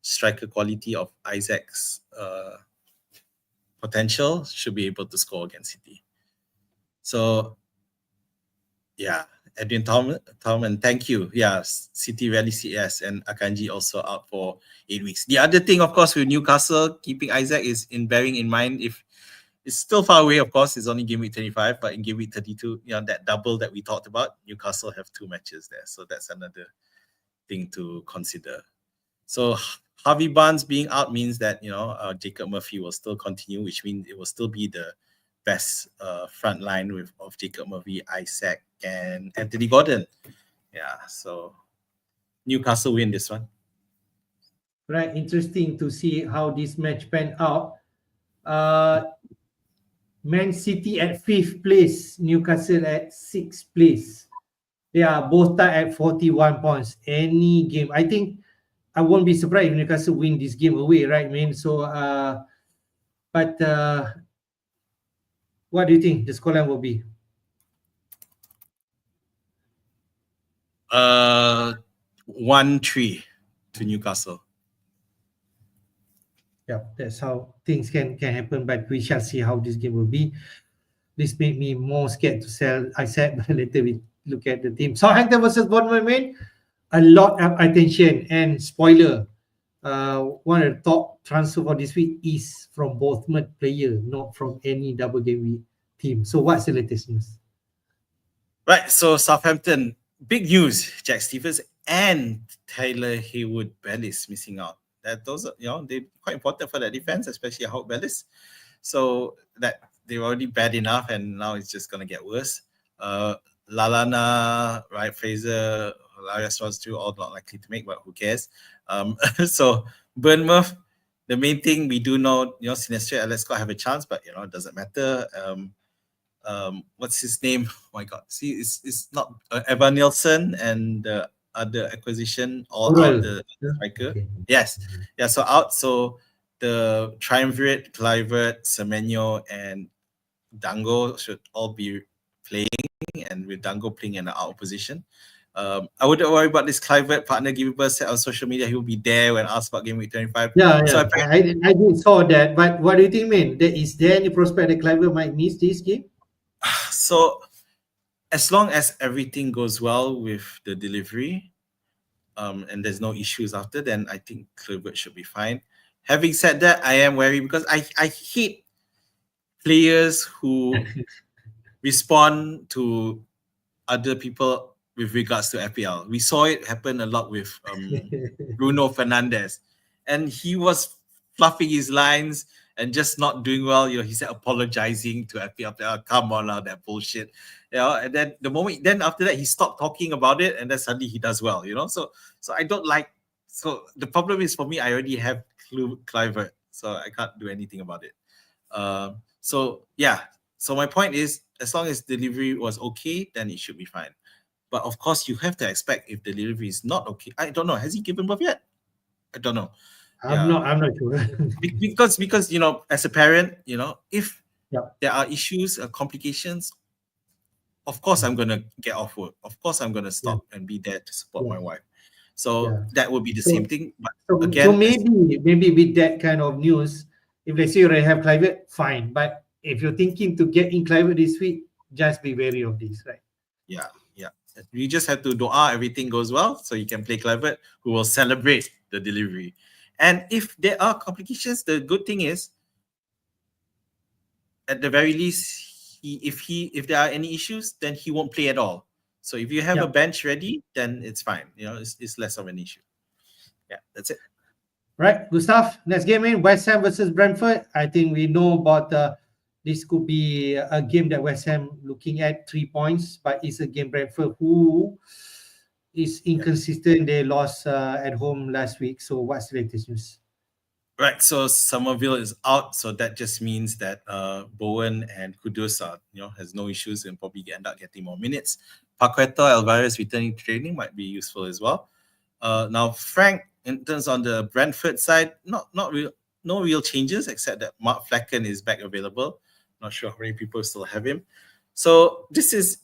Speaker 2: striker quality of Isaac's potential should be able to score against City. So yeah, Edwin Tallman, thank you. Yeah, City rally CS and Akanji also out for 8 weeks. The other thing, of course, with Newcastle keeping Isaac is bearing in mind if it's still far away, of course, it's only game week 25, but in game week 32, that double that we talked about, Newcastle have 2 matches there. So that's another thing to consider. So Harvey Barnes being out means that Jacob Murphy will still continue, which means it will still be the best front line of Jacob Murphy, Isaac, and Anthony Gordon. Yeah, so Newcastle win this one.
Speaker 1: Right, interesting to see how this match panned out. Man City at 5th place, Newcastle at 6th place. They are both tied at 41 points. Any game, I think I won't be surprised if Newcastle win this game away, right, man? So, but what do you think the scoreline will be?
Speaker 2: 1-3 to Newcastle.
Speaker 1: Yeah, that's how things can happen. But we shall see how this game will be. This made me more scared to sell. I said later we look at the team. Southampton versus Bournemouth, man. A lot of attention and spoiler. One of the top transfer for this week is from Bournemouth player, not from any double game week team. So what's the latest news?
Speaker 2: Right, so Southampton, big news. Jack Stephens and Tyler Haywood-Bellis missing out. Those are, they're quite important for that defense, especially Haywood-Bellis. So that they're already bad enough, and now it's just gonna get worse. Lallana, right, Fraser, Larius was too, all not likely to make, but who cares? So Bournemouth, the main thing we do know, Sinestro, Alex Scott have a chance, but it doesn't matter. What's his name? Oh my God! See, it's not Evan Nielsen and the other acquisition all out, the striker. Okay. Yes, yeah. So out. So the triumvirate, Kluivert, Semenyo, and Dango should all be playing, and with Dango playing in the out position. I wouldn't worry about this Kluivert partner. Gilbert said on social media he will be there when asked about Game Week 25.
Speaker 1: Yeah, yeah. So I did saw that. But what do you think, man? Is there any prospect that Kluivert might miss this game?
Speaker 2: So as long as everything goes well with the delivery, and there's no issues after, then I think Kluivert should be fine. Having said that, I am wary because I hate players who respond to other people with regards to FPL. We saw it happen a lot with Bruno Fernandes, and he was fluffing his lines and just not doing well. He said apologizing to FPL player. Come on now, that bullshit. And then after that he stopped talking about it, and then suddenly he does well. So I don't like. So the problem is for me, I already have Kluivert, so I can't do anything about it. So my point is, as long as delivery was okay, then it should be fine. But of course, you have to expect if the delivery is not okay. I don't know. Has he given birth yet? I don't know.
Speaker 1: I'm not sure.
Speaker 2: because as a parent, if there are issues, complications, of course I'm gonna get off work. Of course I'm gonna stop and be there to support my wife. So that would be the same thing. But again,
Speaker 1: so maybe with that kind of news, if let's say you already have Kluivert, fine. But if you're thinking to get in Kluivert this week, just be wary of this, right?
Speaker 2: Yeah. You just have to dua everything goes well, so you can play Kluivert, who will celebrate the delivery. And if there are complications, the good thing is, at the very least, if there are any issues, then he won't play at all. So if you have a bench ready, then it's fine. It's less of an issue. Yeah, that's it.
Speaker 1: Right, Gustav, next game in West Ham versus Brentford. I think we know about this could be a game that West Ham looking at 3 points, but it's a game Brentford who is inconsistent. They lost at home last week. So what's the latest news?
Speaker 2: Right, so Somerville is out, so that just means that Bowen and Kudus has no issues and probably end up getting more minutes. Paqueta, Alvarez returning to training might be useful as well. Now, Frank, in terms on the Brentford side, no real changes except that Mark Flecken is back available. Not sure how many people still have him. So this is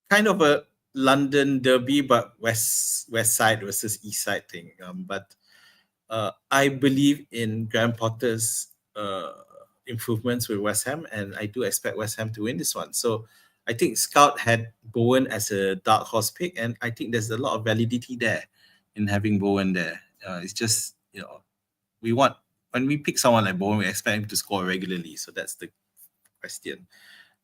Speaker 2: kind of a London derby, but west side versus east side thing. But I believe in Graham Potter's improvements with West Ham, and I do expect West Ham to win this one. So I think Scout had Bowen as a dark horse pick, and I think there's a lot of validity there in having Bowen there. It's just, when we pick someone like Bowen, we expect him to score regularly. So that's the question.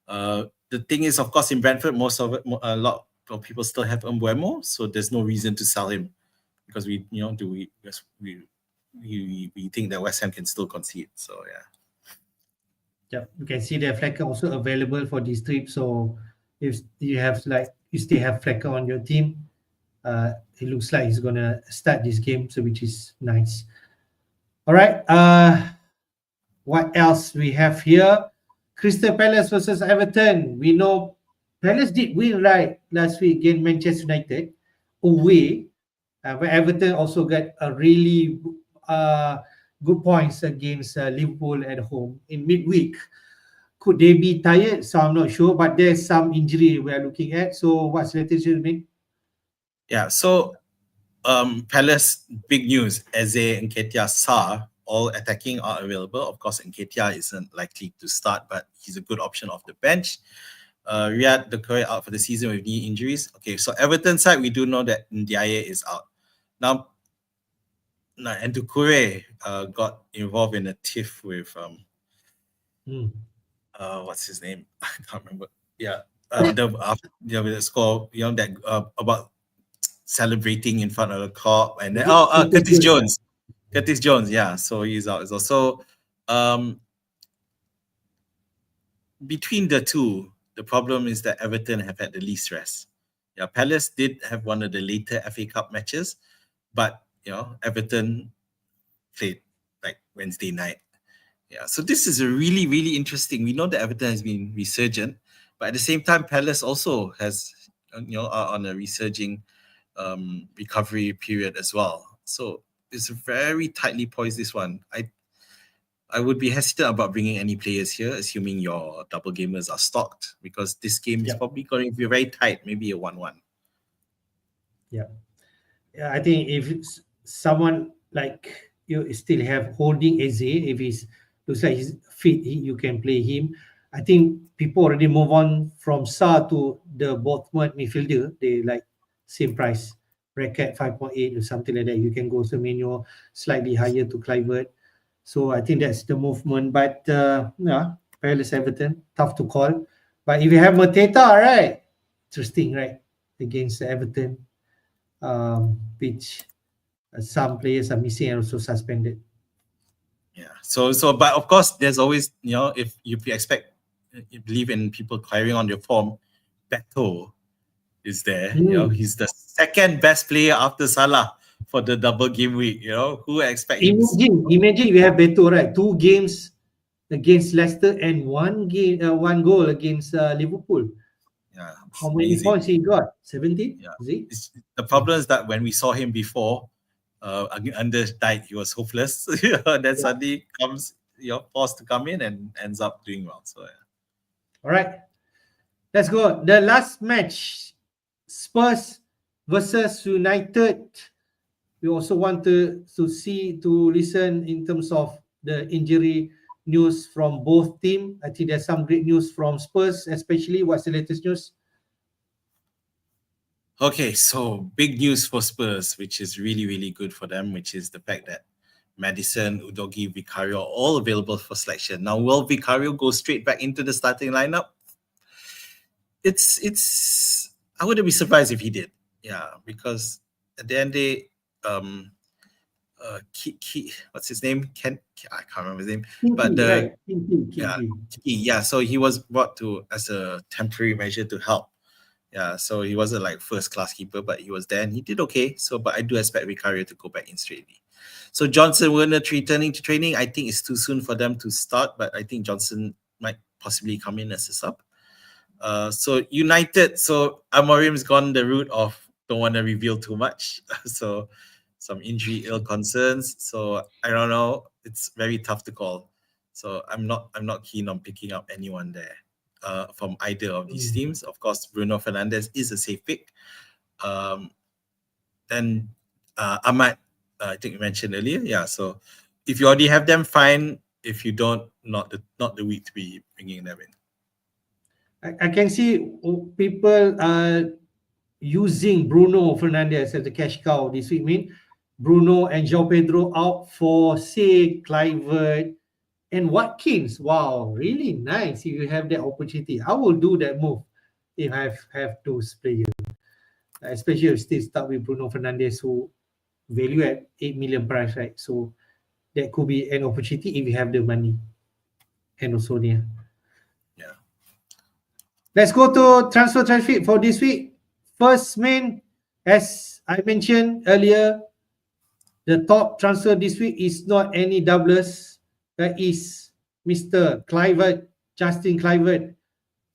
Speaker 2: The thing is, of course, in Brentford, a lot of people still have Mbeumo, so there's no reason to sell him because we think that West Ham can still concede. So
Speaker 1: yeah, you can see that Flecker also available for this trip. So if you still have Flecker on your team, it looks like he's gonna start this game, so which is nice. All right. What else we have here? Crystal Palace versus Everton. We know Palace did win right last week against Manchester United away, but Everton also got a really uh, good points against Liverpool at home in midweek. Could they be tired? So I'm not sure, but there's some injury we are looking at. So what's the latest, Azmin?
Speaker 2: Yeah, so Palace, big news. Eze, Nketiah, Sarr, all attacking are available. Of course, Nketiah isn't likely to start, but he's a good option off the bench. Riyad Doucouré out for the season with knee injuries. Okay, so Everton side, we do know that Ndiaye is out. Now and Doucouré got involved in a tiff with what's his name? I can't remember. Yeah, the score, that about celebrating in front of the cop, and then Curtis Jones. Curtis Jones, yeah, so he's out as well. So between the two, the problem is that Everton have had the least rest. Yeah, Palace did have one of the later FA Cup matches, but Everton played like Wednesday night. Yeah, so this is a really, really interesting. We know that Everton has been resurgent, but at the same time, Palace also has, are on a resurging recovery period as well. So it's very tightly poised, this one. I would be hesitant about bringing any players here, assuming your double gamers are stocked, because this game is probably going to be very tight, maybe a 1-1.
Speaker 1: Yeah. I think if it's someone like you still have holding Eze, if he's looks like he's fit, you can play him. I think people already move on from Sarr to the Bournemouth midfielder. They like same price, bracket 5.8 or something like that. You can go Semenyo slightly higher to Clivert. So I think that's the movement. But yeah, Palace Everton, tough to call. But if you have Mateta, right, interesting, right, against Everton, which some players are missing and also suspended.
Speaker 2: Yeah. So but of course, there's always, if you believe in people carrying on their form, Beto is there. He's the second best player after Salah for the double game week. Who expect him?
Speaker 1: Imagine you have Beto, right? 2 games against Leicester and 1 goal against Liverpool.
Speaker 2: Yeah.
Speaker 1: How many points he got? 17?
Speaker 2: Yeah.
Speaker 1: Is it?
Speaker 2: The problem is that when we saw him before, under Dyke, he was hopeless. Then suddenly comes, forced to come in and ends up doing well. So yeah.
Speaker 1: All right, let's go. The last match, Spurs versus United. We also want to listen in terms of the injury news from both teams. I think there's some great news from Spurs, especially. What's the latest news?
Speaker 2: Okay, so big news for Spurs, which is really, really good for them, which is the fact that Maddison, Udogie, Vicario are all available for selection. Now, will Vicario go straight back into the starting lineup? I wouldn't be surprised if he did. Yeah, because at the end of the day, what's his name? I can't remember his name. So he was brought to as a temporary measure to help. Yeah, so he wasn't like first class keeper, but he was there and he did okay. So, but I do expect Vicario to go back in straightly. So Johnson Werner returning to training. I think it's too soon for them to start, but I think Johnson might possibly come in as a sub. So United, so Amorim's gone the route of don't want to reveal too much. So some injury, ill concerns. So I don't know. It's very tough to call. So I'm not keen on picking up anyone there from either of these teams. Of course, Bruno Fernandes is a safe pick. Then Ahmad, I think you mentioned earlier. Yeah. So if you already have them, fine. If you don't, not the week to be bringing them in.
Speaker 1: I can see people using Bruno Fernandes as the cash cow this week. Bruno and João Pedro out for, say, Clivert and Watkins. Wow, really nice if you have that opportunity. I will do that move if I have those players. Especially if still start with Bruno Fernandes, who value at 8 million price, right? So that could be an opportunity if you have the money. And also near.
Speaker 2: Yeah.
Speaker 1: Let's go to transfer traffic for this week. First main, as I mentioned earlier, the top transfer this week is not any doublers. That is Mr. Clivert, Justin Clivert,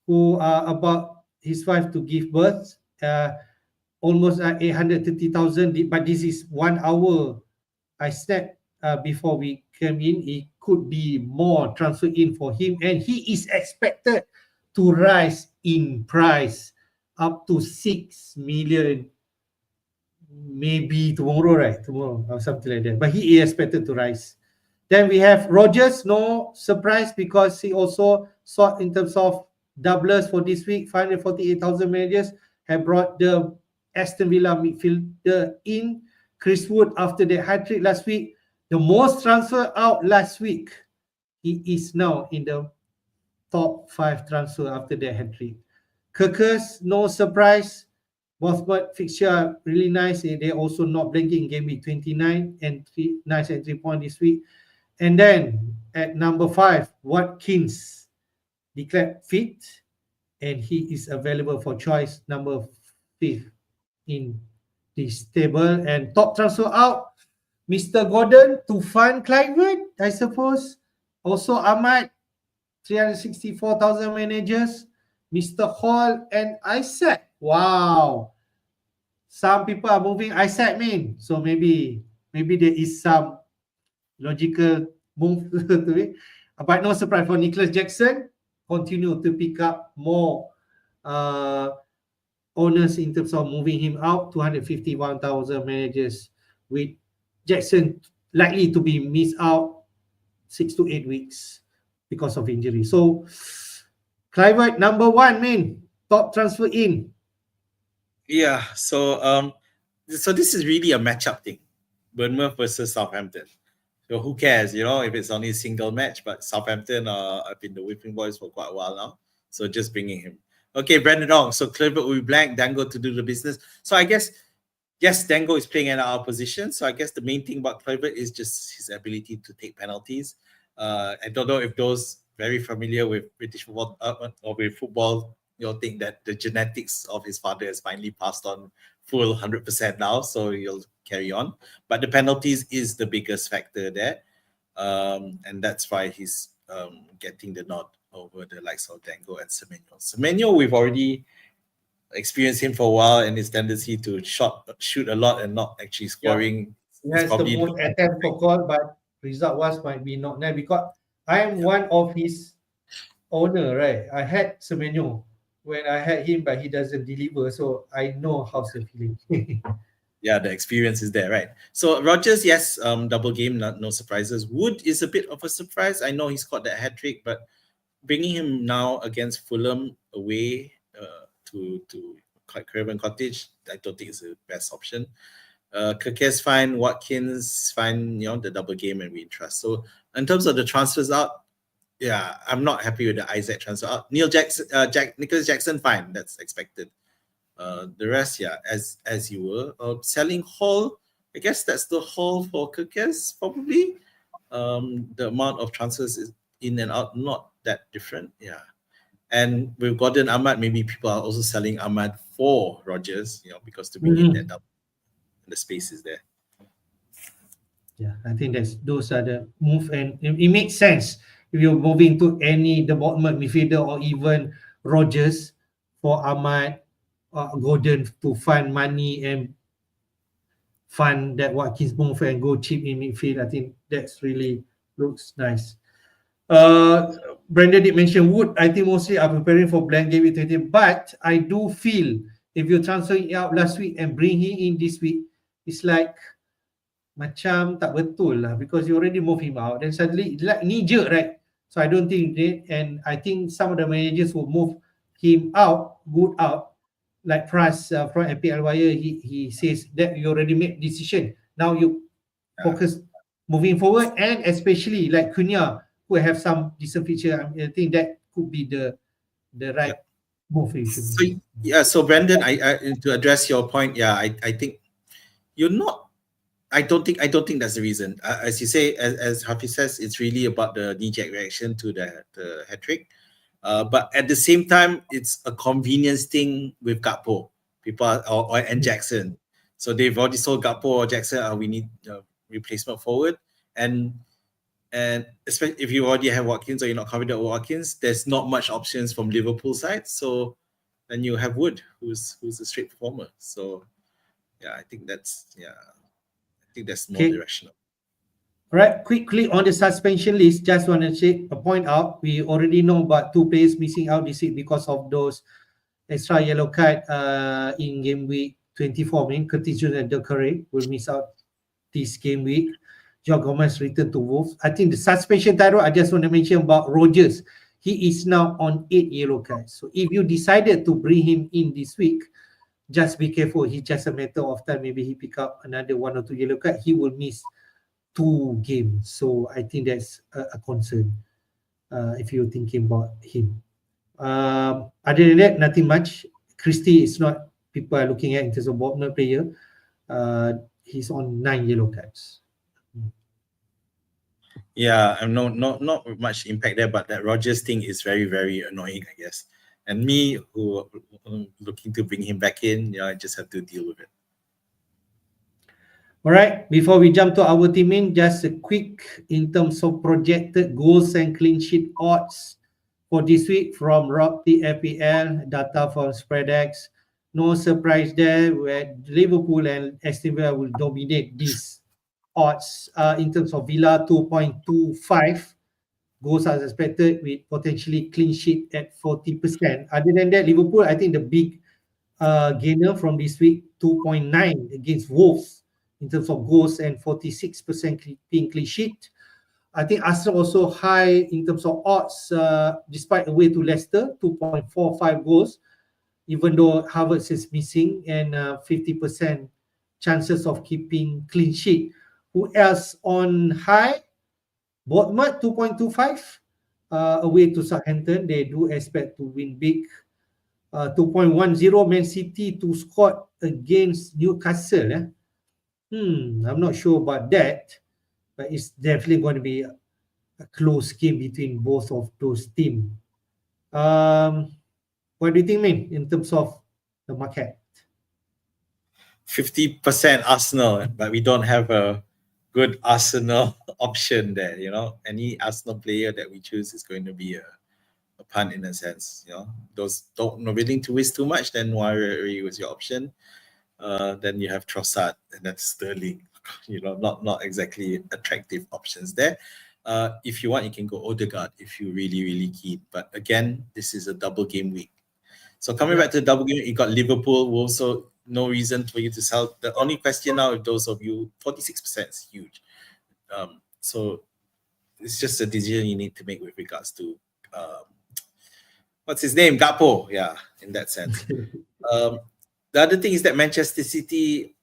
Speaker 1: who are about his wife to give birth, almost 830,000. But this is 1 hour I snapped before we came in. It could be more transfer in for him, and he is expected to rise in price up to 6 million, maybe tomorrow, right? Tomorrow or something like that. But he is expected to rise. Then we have Rogers, no surprise because he also sought in terms of doublers for this week. 548,000 managers have brought the Aston Villa midfielder in. Chris Wood after the hat-trick last week. The most transfer out last week. He is now in the top 5 transfer after the hat-trick. Kirkers, no surprise. Bothwell fixture really nice. They also not blanking game week 29 and 3 nice entry point this week. And then at number 5, Watkins declared fit and he is available for choice number 5 in this table. And top transfer out, Mr. Gordon to fund Clivert, I suppose. Also Ahmad, 364,000 managers. Mr. Hall and Isaac. Wow. Some people are moving Isaac, man. So maybe there is some logical move to it. But no surprise for Nicholas Jackson. Continue to pick up more owners in terms of moving him out. 251,000 managers with Jackson likely to be missed out 6 to 8 weeks because of injury. So Clivert, number 1, man. Top transfer in.
Speaker 2: Yeah, so this is really a matchup thing. Bournemouth versus Southampton. So who cares, if it's only a single match, but Southampton have been the whipping boys for quite a while now. So just bringing him. Okay, Brandon Ong. So Clivert will be blank, Dango to do the business. So I guess, yes, Dango is playing in our position. So I guess the main thing about Clivert is just his ability to take penalties. I don't know if those very familiar with British football or with football, you'll think that the genetics of his father has finally passed on full 100% now, so he'll carry on. But the penalties is the biggest factor there, and that's why he's getting the nod over the likes of Dango and Semenyo. Semenyo, we've already experienced him for a while, and his tendency to shoot a lot and not actually scoring.
Speaker 1: He has the most attempt for goal, but result-wise might be not there because I am one of his owner, right? I had Semenyo when I had him, but he doesn't deliver, so I know how's the feeling.
Speaker 2: Yeah, the experience is there, right? So Rogers, yes, double game, no surprises. Wood is a bit of a surprise. I know he scored that hat trick, but bringing him now against Fulham away to Craven Cottage, I don't think it's the best option. Kirkes fine, Watkins fine, the double game, and we trust. So in terms of the transfers out, yeah, I'm not happy with the Isaac transfer out. Nicholas Jackson, fine, that's expected. The rest, yeah, as you were. Selling Hall, I guess that's the Hall for Kirkes, probably. The amount of transfers is in and out, not that different, yeah. And with Gordon Ahmad, maybe people are also selling Ahmad for Rogers, because to bring in that double, the space is there.
Speaker 1: Yeah, I think those are the move, and it makes sense if you're moving to any the Bournemouth midfielder or even Rogers for Ahmad, Gordon to fund money and fund that Watkins move and go cheap in midfield. I think that's really looks nice. Brandon did mention Wood. I think mostly are preparing for blank game week 20, but I do feel if you transfer it out last week and bring him in this week, it's like macam tak betul lah because you already move him out then suddenly like knee jerk, right? So I don't think that, and I think some of the managers will move him out, Wood out, like Pras from FPL Wire, he says that you already made decision. Now you focus moving forward, and especially like Cunha who have some decent feature. I think that could be the right move.
Speaker 2: So Brandon, I to address your point, I think you're not. I don't think that's the reason. As you say, as Hafiz says, it's really about the knee-jerk reaction to the hat trick. But at the same time, it's a convenience thing with Gakpo, and Jackson. So they've already sold Gakpo or Jackson. We need replacement forward, and And especially if you already have Watkins or you're not confident with Watkins, there's not much options from Liverpool side. So then you have Wood, who's a straight performer. So yeah, I think that's more
Speaker 1: Okay.
Speaker 2: directional.
Speaker 1: Right, quickly on the suspension list, just want to point out, we already know about two players missing out this week because of those extra yellow card in game week 24. I mean, Curtis Jones and Del Curry will miss out this game week. Joe Gomez returned to Wolves. I think the suspension title, I just want to mention about Rogers. He is now on 8 yellow cards. So if you decided to bring him in this week, just be careful. It's just a matter of time. Maybe he pick up another 1 or 2 yellow card. He will miss 2 games. So I think that's a concern if you're thinking about him. Other than that, nothing much. Christie is not people are looking at in terms of Bobner player. He's on 9 yellow cards.
Speaker 2: Yeah, I'm not much impact there, but that Rogers thing is very, very annoying, I guess. And me, who looking to bring him back in, I just have to deal with it.
Speaker 1: All right, before we jump to our team in, just a quick in terms of projected goals and clean sheet odds for this week from Rob the FPL, data from SpreadX. No surprise there, where Liverpool and Aston Villa will dominate these odds. In terms of Villa, 2.25 goals are expected with potentially clean sheet at 40%. Other than that, Liverpool, I think the big gainer from this week, 2.9 against Wolves in terms of goals and 46% clean sheet. I think Arsenal also high in terms of odds, despite away to Leicester, 2.45 goals, even though Havertz is missing, and 50% chances of keeping clean sheet. Who else on high? Bournemouth, 2.25. Away to Southampton, they do expect to win big. 2.10 Man City to score against Newcastle. I'm not sure about that, but it's definitely going to be a close game between both of those teams. What do you think, man, in terms of the market?
Speaker 2: 50% Arsenal, but we don't have a good Arsenal option there. Any Arsenal player that we choose is going to be a punt in a sense. Those not willing to waste too much, then Warrior was your option. Then you have Trossard, and that's Sterling. Not exactly attractive options there. If you want, you can go Odegaard if you really, really keen. But again, this is a double game week. So coming back to the double game, you got Liverpool, Wolves, so no reason for you to sell. The only question now, if those of you, 46% is huge. So it's just a decision you need to make with regards to what's his name? Gakpo, yeah, in that sense. The other thing is that Manchester City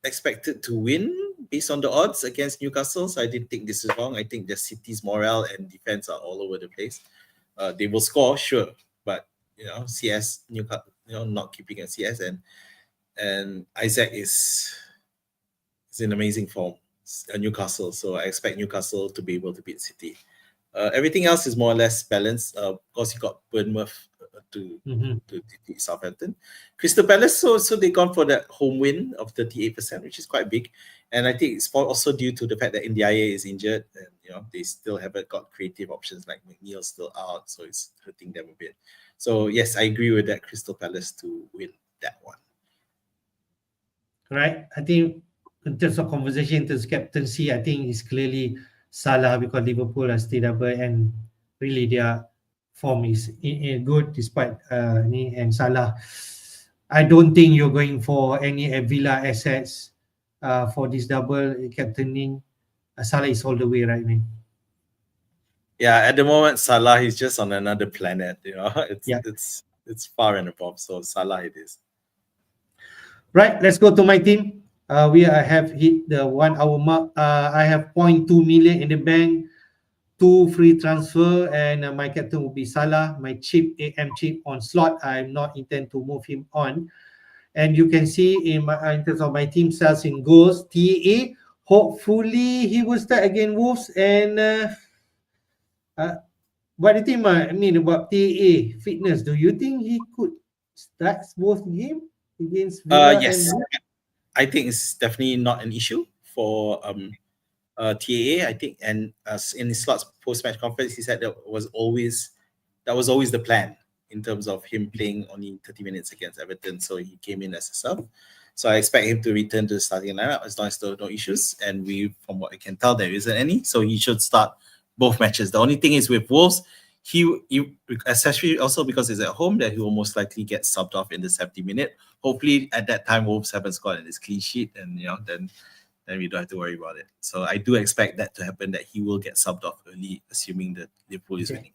Speaker 2: expected to win based on the odds against Newcastle. So I didn't think this is wrong. I think the City's morale and defense are all over the place. They will score, sure, but CS Newcastle, not keeping a CS, and Isaac is in amazing form. Newcastle, so I expect Newcastle to be able to beat City. Everything else is more or less balanced. Of course, you got Bournemouth to defeat Southampton. Crystal Palace, so they gone for that home win of 38%, which is quite big. And I think it's also due to the fact that Ndiaye is injured, and they still haven't got creative options like McNeil's still out, so it's hurting them a bit. So yes, I agree with that. Crystal Palace to win that one.
Speaker 1: Right. I think in terms of conversation, in terms of captaincy, I think it's clearly Salah because Liverpool are still double, and really their form is good despite and Salah. I don't think you're going for any Villa assets for this double captaining. Salah is all the way, right, man?
Speaker 2: Yeah, at the moment, Salah is just on another planet. It's far and above. So Salah it is.
Speaker 1: Right, let's go to my team. We have hit the 1 hour mark. I have 0.2 million in the bank, 2 free transfer, and my captain will be Salah, my cheap AM chip on slot. I'm not intend to move him on. And you can see in terms of my team sales in goals, TAA, hopefully he will start against Wolves. And what do you think, about TAA fitness? Do you think he could start both games against Villa?
Speaker 2: Yes, I think it's definitely not an issue for TAA, I think, and in his slots post-match conference, he said that was always the plan in terms of him playing only 30 minutes against Everton. So he came in as a sub. So I expect him to return to the starting lineup as long as there are no issues. And from what I can tell, there isn't any. So he should start both matches. The only thing is with Wolves, he especially also because he's at home, that he will most likely get subbed off in the 70 minute. Hopefully at that time Wolves haven't scored in his clean sheet, and then we don't have to worry about it. So I do expect that to happen, that he will get subbed off early, assuming that Liverpool is winning.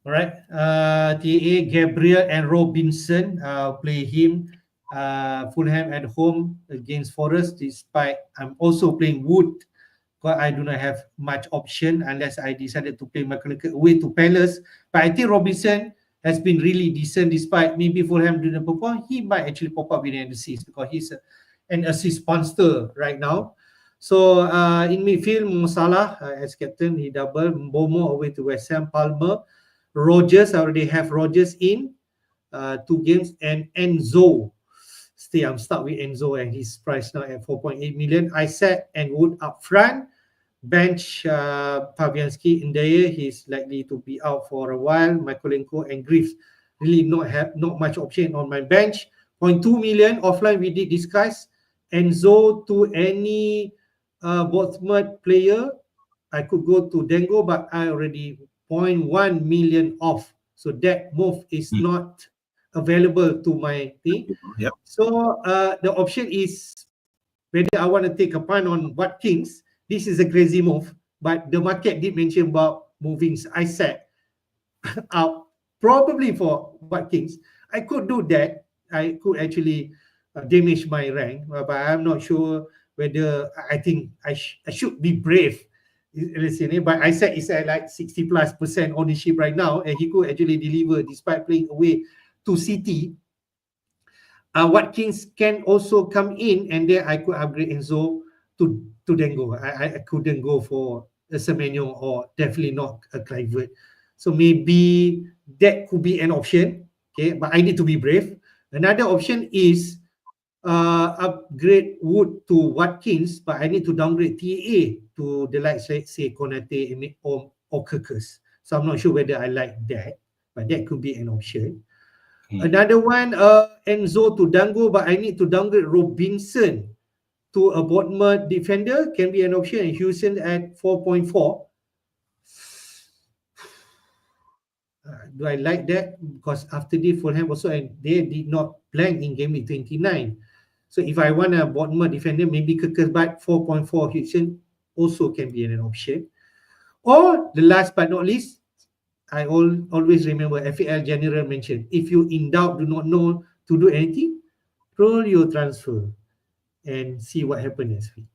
Speaker 1: All right. TAA, Gabriel and Robinson play him. Fulham at home against Forest, despite I'm also playing Wood, because I do not have much option unless I decided to play McCulloch away to Palace. But I think Robinson has been really decent, despite maybe Fulham didn't perform. He might actually pop up with an assist because he's an assist monster right now. So in midfield, Mo Salah as captain, he double. Mbomo away to West Ham. Palmer, Rogers, I already have Rogers in 2 games, and Enzo. Still, I'm stuck with Enzo, and his price now at 4.8 million. Isaac and Wood up front. Bench Pavianski in there. He's likely to be out for a while. Mykolenko and Griffiths really not much option on my bench. 0.2 million offline, we did discuss. Enzo to any Bournemouth player. I could go to Dengo, but I already 0.1 million off. So that move is not available to my thing.
Speaker 2: Yep.
Speaker 1: So the option is whether I want to take a punt on Watkins. This is a crazy move, but the market did mention about moving Isaac out probably for Watkins. I could do that. I could actually damage my rank, but I'm not sure whether I think I should be brave. Listen, but Isaac is at like 60+% ownership right now, and he could actually deliver despite playing away to City. Watkins can also come in, and then I could upgrade Enzo to Dengo. I couldn't go for a Semenyo or definitely not a Clivert. So maybe that could be an option. Okay, but I need to be brave. Another option is upgrade Wood to Watkins, but I need to downgrade TAA to the likes, let's say, Konate or Kirkus. So I'm not sure whether I like that, but that could be an option. Another one, Enzo to Dango, but I need to downgrade Robinson to a Bournemouth defender, can be an option, and Houston at 4.4. Do I like that? Because after the Fulham also, and they did not blank in game week 29. So if I want a Bournemouth defender, maybe Kirkus, but 4.4 Houston also can be an option. Or the last but not least, I always remember FPL General mentioned, if you in doubt, do not know to do anything, roll your transfer and see what happens next week.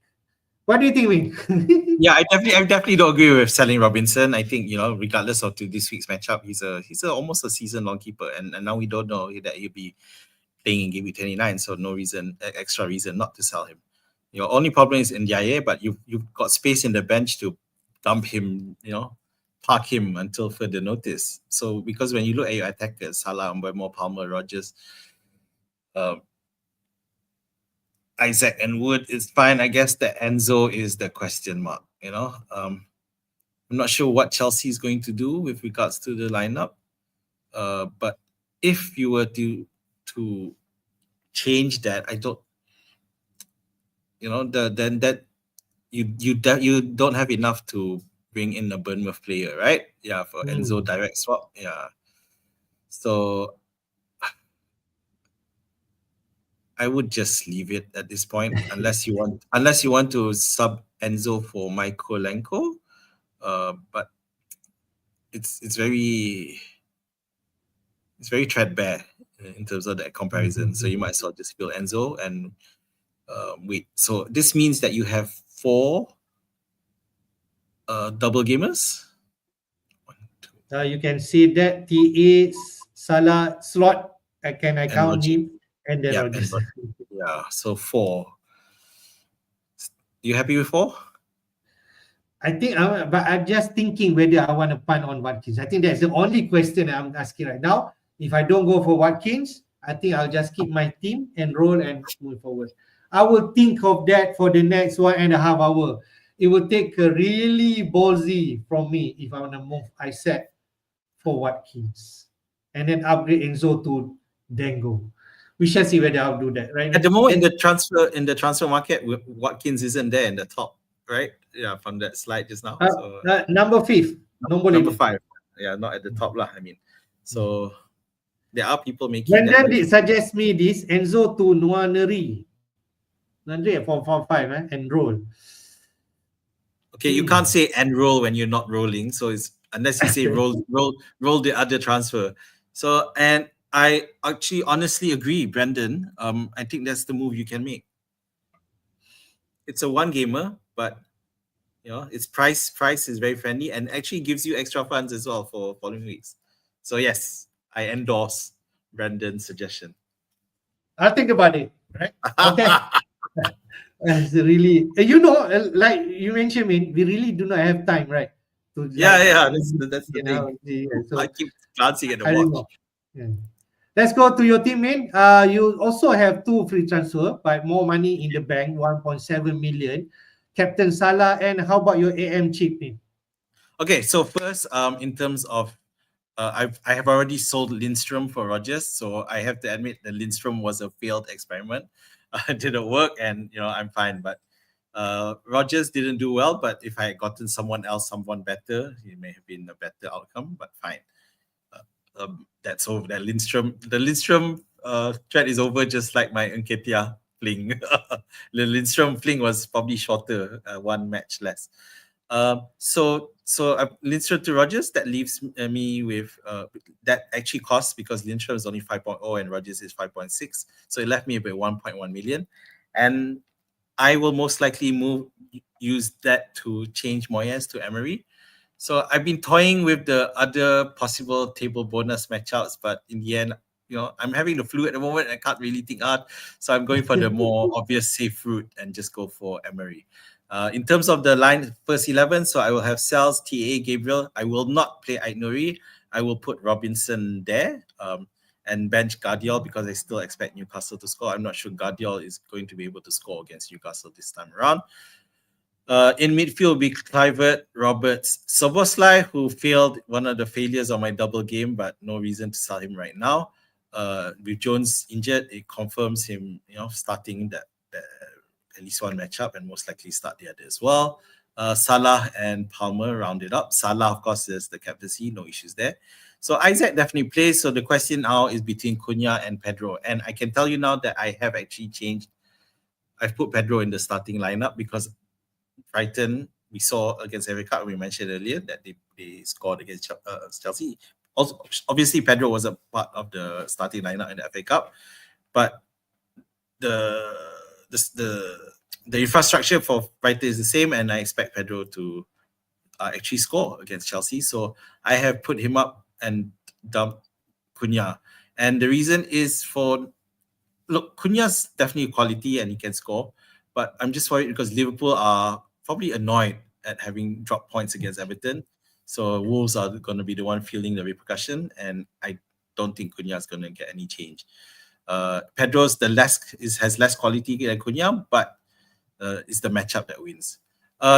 Speaker 1: What do you think, Ming?
Speaker 2: Yeah, I definitely don't agree with selling Robinson. I think, regardless of this week's matchup, he's almost a season-long keeper, and now we don't know that he'll be playing in game week 29, so no extra reason not to sell him. Your only problem is in Ndiaye, but you've got space in the bench to dump him, park him until further notice. So because when you look at your attackers, Salah, Mbeumo, Palmer, Rogers, Isaac and Wood is fine. I guess that Enzo is the question mark, I'm not sure what Chelsea is going to do with regards to the lineup. But if you were to change that, I don't, then that you don't have enough to bring in a Bournemouth player, right? Yeah, for Enzo direct swap. Yeah. So I would just leave it at this point, unless you want to sub Enzo for Mykolenko. But it's very threadbare in terms of that comparison. So you might as well just build Enzo and wait. So this means that you have 4 double gamers.
Speaker 1: 1, 2. You can see that TA Salah slot. Can I count him? And then Rogers.
Speaker 2: Yeah, so 4. You happy with 4?
Speaker 1: I think, but I'm just thinking whether I want to punt on Watkins. I think that's the only question I'm asking right now. If I don't go for Watkins, I think I'll just keep my team and roll and move forward. I will think of that for the next 1.5 hours. it would take a really ballsy from me if I want to move Isaac for Watkins and then upgrade Enzo to Dango. We shall see whether I'll do that, right?
Speaker 2: At the moment
Speaker 1: And
Speaker 2: in the transfer market, Watkins isn't there in the top, right? Yeah, from that slide just now. So
Speaker 1: number 5,
Speaker 2: number
Speaker 1: nombor 5.
Speaker 2: 5, yeah, not at the top lah. I mean, so there are people making that
Speaker 1: Brandon
Speaker 2: move.
Speaker 1: did suggest me this Enzo to Nwaneri. Nwaneri at 4-5 and roll.
Speaker 2: Okay, you can't say enroll when you're not rolling. So it's unless you say roll the other transfer. So and I actually honestly agree, Brandon. I think that's the move you can make. It's a one gamer, but you know, its price is very friendly and actually gives you extra funds as well for following weeks. So yes, I endorse Brandon's suggestion.
Speaker 1: I'll think about it. Right? Okay. It's really, like you mentioned, we really do not have time, right? To
Speaker 2: Yeah. That's the thing.
Speaker 1: So
Speaker 2: I keep glancing at the
Speaker 1: I don't
Speaker 2: watch.
Speaker 1: know. Yeah. Let's go to your team, man. You also have 2 free transfer, but more money in the bank, 1.7 million. Captain Salah, and how about your AM chip, man?
Speaker 2: Okay, so first, in terms of, I have already sold Lindstrom for Rodgers, so I have to admit that Lindstrom was a failed experiment. It didn't work, and I'm fine. But Rodgers didn't do well. But if I had gotten someone else, someone better, it may have been a better outcome. But fine. That's over. The Lindstrom thread is over, just like my Nketiah fling. The Lindstrom fling was probably shorter, one match less. So Lindstrom to Rodgers, that leaves me with that actually costs, because Lindstrom is only 5.0 and Rodgers is 5.6, so it left me with 1.1 million, and I will most likely use that to change Moyes to Emery. So I've been toying with the other possible table bonus matchups, but in the end, I'm having the flu at the moment. I can't really think hard, so I'm going for the more obvious safe route and just go for Emery. In terms of the line, first 11, so I will have Sels, TA, Gabriel. I will not play Aitnuri. I will put Robinson there and bench Guardiola, because I still expect Newcastle to score. I'm not sure Guardiola is going to be able to score against Newcastle this time around. In midfield will be Kluivert, Roberts, Szoboszlai, who failed one of the failures of my double game, but no reason to sell him right now. With Jones injured, it confirms him, starting that at least one matchup, and most likely start the other as well. Salah and Palmer rounded up. Salah, of course, is the captaincy, no issues there. So Isaac definitely plays. So the question now is between Cunha and Pedro. And I can tell you now that I have actually changed. I've put Pedro in the starting lineup because Brighton, we saw against FA Cup, we mentioned earlier that they scored against Chelsea. Also, obviously, Pedro was a part of the starting lineup in the FA Cup, but the infrastructure for Brighton is the same, and I expect Pedro to actually score against Chelsea. So I have put him up and dumped Cunha. And the reason is Cunha's definitely quality and he can score, but I'm just worried because Liverpool are probably annoyed at having dropped points against Everton. So Wolves are going to be the one feeling the repercussion, and I don't think Cunha is going to get any change. Pedro's has less quality than Cunha, but it's the matchup that wins.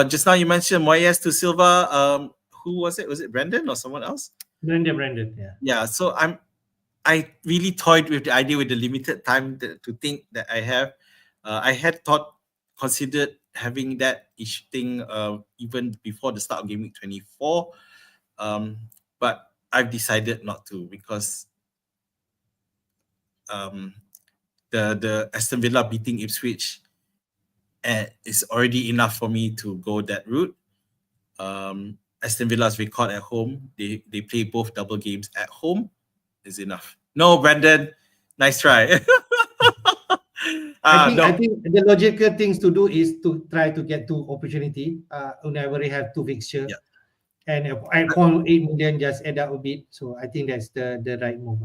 Speaker 2: Just now you mentioned Moyes to Silva. Who was it? Was it Brandon or someone else?
Speaker 1: Brandon, yeah.
Speaker 2: Yeah, so I really toyed with the idea with the limited time to think that I have. I had considered having that thing even before the start of Game Week 24, but I've decided not to, because the Aston Villa beating Ipswich is already enough for me to go that route. Aston Villa's record at home, they play both double games at home, is enough. No, Brandon, nice try.
Speaker 1: I think the logical things to do is to try to get 2 opportunity. Whenever you have 2 fixture,
Speaker 2: yeah.
Speaker 1: And at 0.8 million, just add up a bit. So I think that's the right move.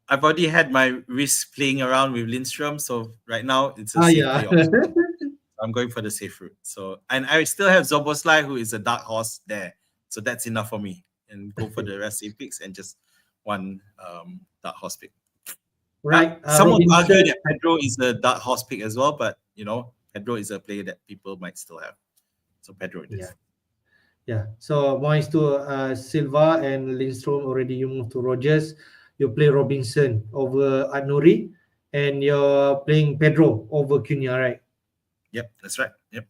Speaker 2: I've already had my risk playing around with Lindstrom, so right now it's a safe play option. I'm going for the safe route. So, and I still have Szoboszlai, who is a dark horse there. So that's enough for me. And go for the rest safe picks and just one dark horse pick.
Speaker 1: Right.
Speaker 2: Someone argued that Pedro is a dark horse pick as well, but Pedro is a player that people might still have. So Pedro it is.
Speaker 1: Yeah. So Moyes to Silva and Lindstrom already. You move to Rogers. You play Robinson over Anuri, and you're playing Pedro over Cunha, right?
Speaker 2: Yep, that's right. Yep.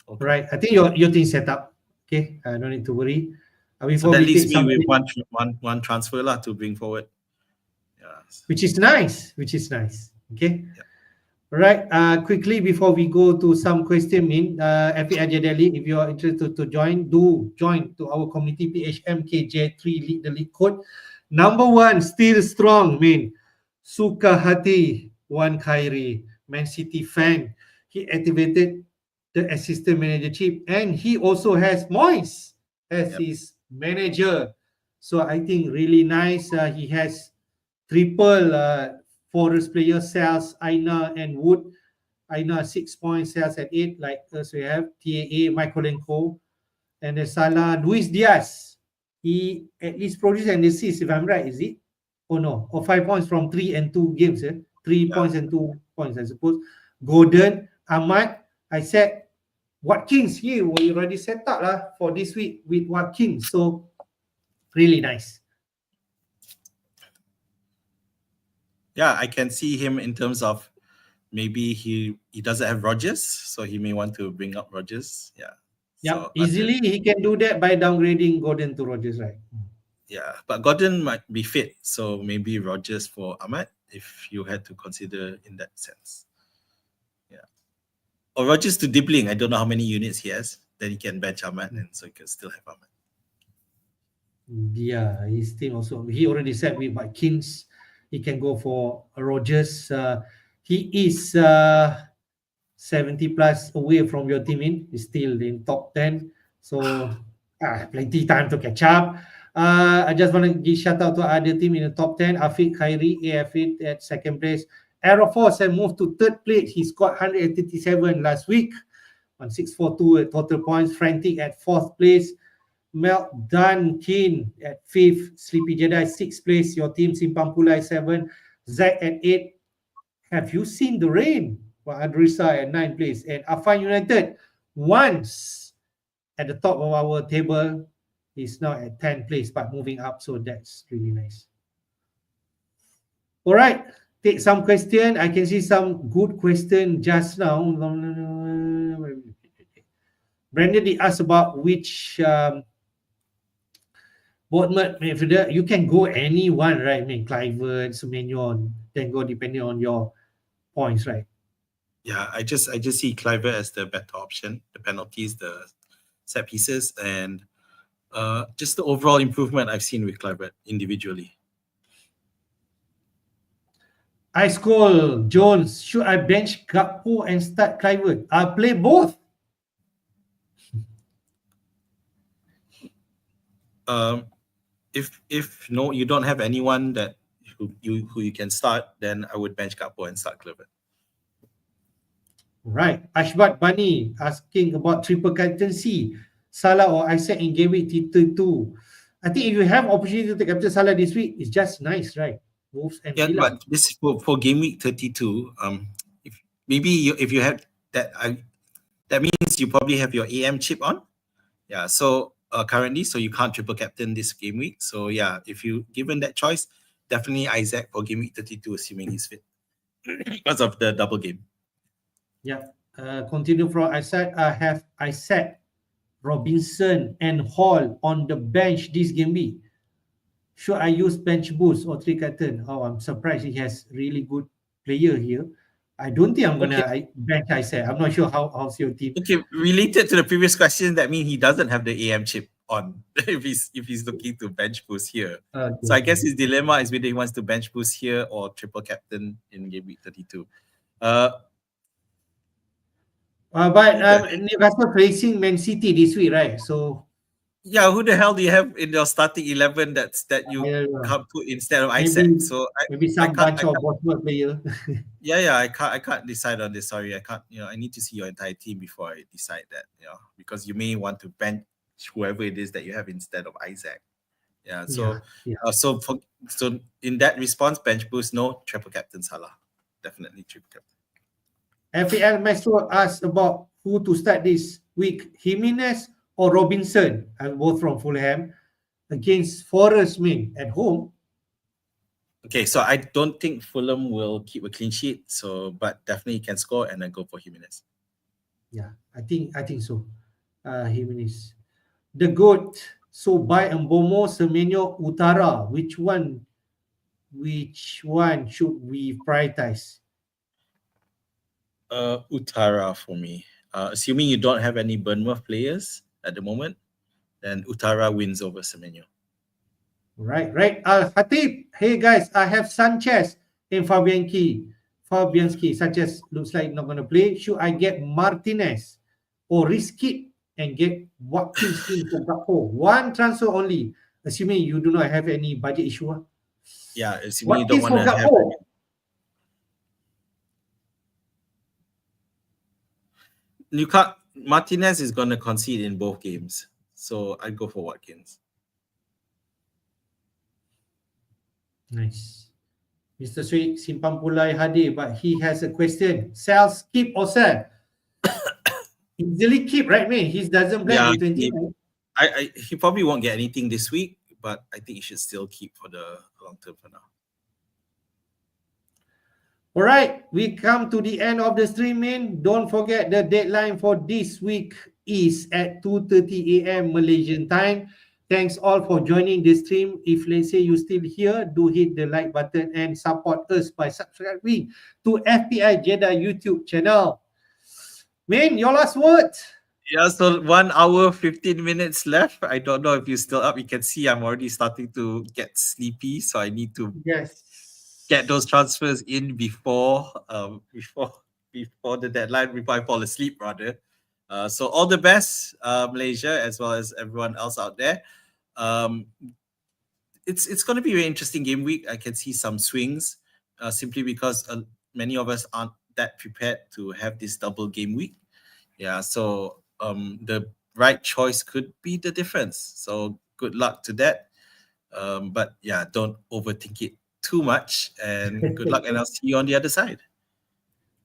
Speaker 2: Okay.
Speaker 1: Right. I think your team set up. Okay. No need to worry.
Speaker 2: So
Speaker 1: Before
Speaker 2: that
Speaker 1: we
Speaker 2: leaves
Speaker 1: take
Speaker 2: me with
Speaker 1: something,
Speaker 2: one transfer lah to bring forward. Yeah.
Speaker 1: which is nice. Okay.
Speaker 2: Yeah.
Speaker 1: Right. Quickly before we go to some question, FPL Jedi, if you are interested to join, do join to our community PHMKJ3 lead the league code. Number one, still strong, Suka Hati, one Khairi, Man City fan. He activated the assistant manager chip, and he also has Moyes as his manager. So I think really nice. He has triple Forest player Sales, Aina and Wood. Aina 6 points, Sales at 8, like us we have TAA, Michaelenko, and then Salah, Luis Diaz. He at least produced an assist, if I'm right, is it? Oh no, or 5 points from 3 and 2 games, 3 points and 2 points, I suppose. Gordon, Ahmad, I said Watkins here, we already set up for this week with Watkins, so really nice.
Speaker 2: Yeah, I can see him in terms of maybe he doesn't have Rogers, so he may want to bring up Rogers. Yeah.
Speaker 1: Yeah,
Speaker 2: So,
Speaker 1: easily he can do that by downgrading Gordon to Rogers, right?
Speaker 2: Yeah, but Gordon might be fit, so maybe Rogers for Ahmad if you had to consider in that sense. Yeah. Or Rogers to Dibling. I don't know how many units he has. Then he can bench Ahmad, and so he can still have Ahmad.
Speaker 1: Yeah, his team also. He already said with Watkins, he can go for Rogers. He is 70 plus away from your team. He's still in top 10. So plenty time to catch up. I just want to give shout out to other team in the top 10. Afiq Khairi, Afid at second place. Afosz has moved to third place. He scored 137 last week on 642 total points. Frantic at fourth place. Mel Dunkin at fifth. Sleepy Jedi sixth place. Your team Simpang Pulai 7. Zack at 8. Have you seen the rain? Well, Adrisa at 9th place. And Afan United once at the top of our table is now at 10th place, but moving up. So that's really nice. All right. Take some question. I can see some good question just now. Brandon did ask about which Bournemouth midfielder. You can go anyone, right? I mean, Clivert, Semenyo, then go depending on your points, right?
Speaker 2: Yeah, I just see Clivert as the better option. The penalties, the set pieces, and just the overall improvement I've seen with Clivert individually.
Speaker 1: Ice Cold Jones, should I bench Gakpo and start Clivert? I'll play both.
Speaker 2: If no, you don't have anyone that who you can start, then I would bench Gakpo and start Clivert.
Speaker 1: Right. Ashbat Bani asking about triple captaincy. Salah or Isaac in game week 32. I think if you have opportunity to captain Salah this week, it's just nice, right? Wolves and
Speaker 2: yeah,
Speaker 1: Villa.
Speaker 2: but this for game week 32. If you have that, that means you probably have your AM chip on. Yeah. So currently, so you can't triple captain this game week. So yeah, if you given that choice, definitely Isaac for game week 32, assuming he's fit because of the double game.
Speaker 1: Yeah. Continue from Isaac. I have Isaac, Robinson, and Hall on the bench this game week. Should I use bench boost or three captain? Oh, I'm surprised he has really good player here. I don't think I'm gonna bench Isaac. I'm not sure how's your team.
Speaker 2: Okay, related to the previous question, that means he doesn't have the AM chip on if he's looking to bench boost here. Okay. So I guess his dilemma is whether he wants to bench boost here or triple captain in game week 32.
Speaker 1: But Newcastle facing Man City this week, right? So
Speaker 2: yeah, who the hell do you have in your starting 11 that you can't put instead of Isaac? So
Speaker 1: maybe some bunch of Bournemouth player.
Speaker 2: yeah, I can't decide on this. Sorry, I can't. I need to see your entire team before I decide that. Because you may want to bench whoever it is that you have instead of Isaac. Yeah. So so in that response, bench boost, no. Triple captain Salah, definitely triple captain.
Speaker 1: FPL Maestro asked about who to start this week, Jimenez or Robinson, and both from Fulham, against Forest, Min, at home.
Speaker 2: Okay, so I don't think Fulham will keep a clean sheet. So, but definitely can score, and I go for Jimenez.
Speaker 1: Yeah, I think so. Jimenez. The GOAT. So buy Mbomo, Semenyo, Utara. Which one should we prioritize?
Speaker 2: Utara for me. Assuming you don't have any Bournemouth players at the moment, then Utara wins over Semenyo.
Speaker 1: Right. Hatib. Hey guys, I have Sanchez and Fabianski. Sanchez looks like not going to play. Should I get Martinez or risk it and get Watkins in for Gakpo? One transfer only, assuming you do not have any budget issue.
Speaker 2: Yeah, assuming you don't
Speaker 1: Watkins
Speaker 2: want
Speaker 1: for
Speaker 2: to have.
Speaker 1: Gakpo.
Speaker 2: Martinez is going to concede in both games, so I'd go for Watkins.
Speaker 1: Nice. Mr. Sweet simpan pulai hadir, but he has a question. Sell, keep or sell? Easily keep, right, man? He doesn't play in 29.
Speaker 2: He probably won't get anything this week, but I think he should still keep for the long term for now.
Speaker 1: All right, we come to the end of the stream, man. Don't forget the deadline for this week is at 2:30 a.m. Malaysian time. Thanks all for joining the stream. If let's say you still here, do hit the like button and support us by subscribing to FPL Jedi YouTube channel. Man, your last word.
Speaker 2: Yeah, so 1 hour, 15 minutes left. I don't know if you're still up. You can see I'm already starting to get sleepy, so I need to get those transfers in before the deadline, before I fall asleep, rather. So all the best, Malaysia, as well as everyone else out there. It's going to be a very interesting game week. I can see some swings, simply because many of us aren't that prepared to have this double game week. Yeah, so the right choice could be the difference. So good luck to that. But yeah, don't overthink it too much, and good luck, and I'll see you on the other side.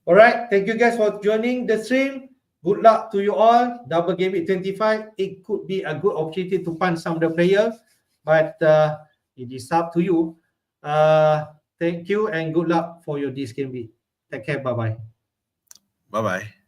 Speaker 1: All right, thank you guys for joining the stream. Good luck to you all. Double Gameweek 25. It could be a good opportunity to punch some of the players, but it is up to you. Thank you and good luck for your this game week. Take care. Bye bye.
Speaker 2: Bye bye.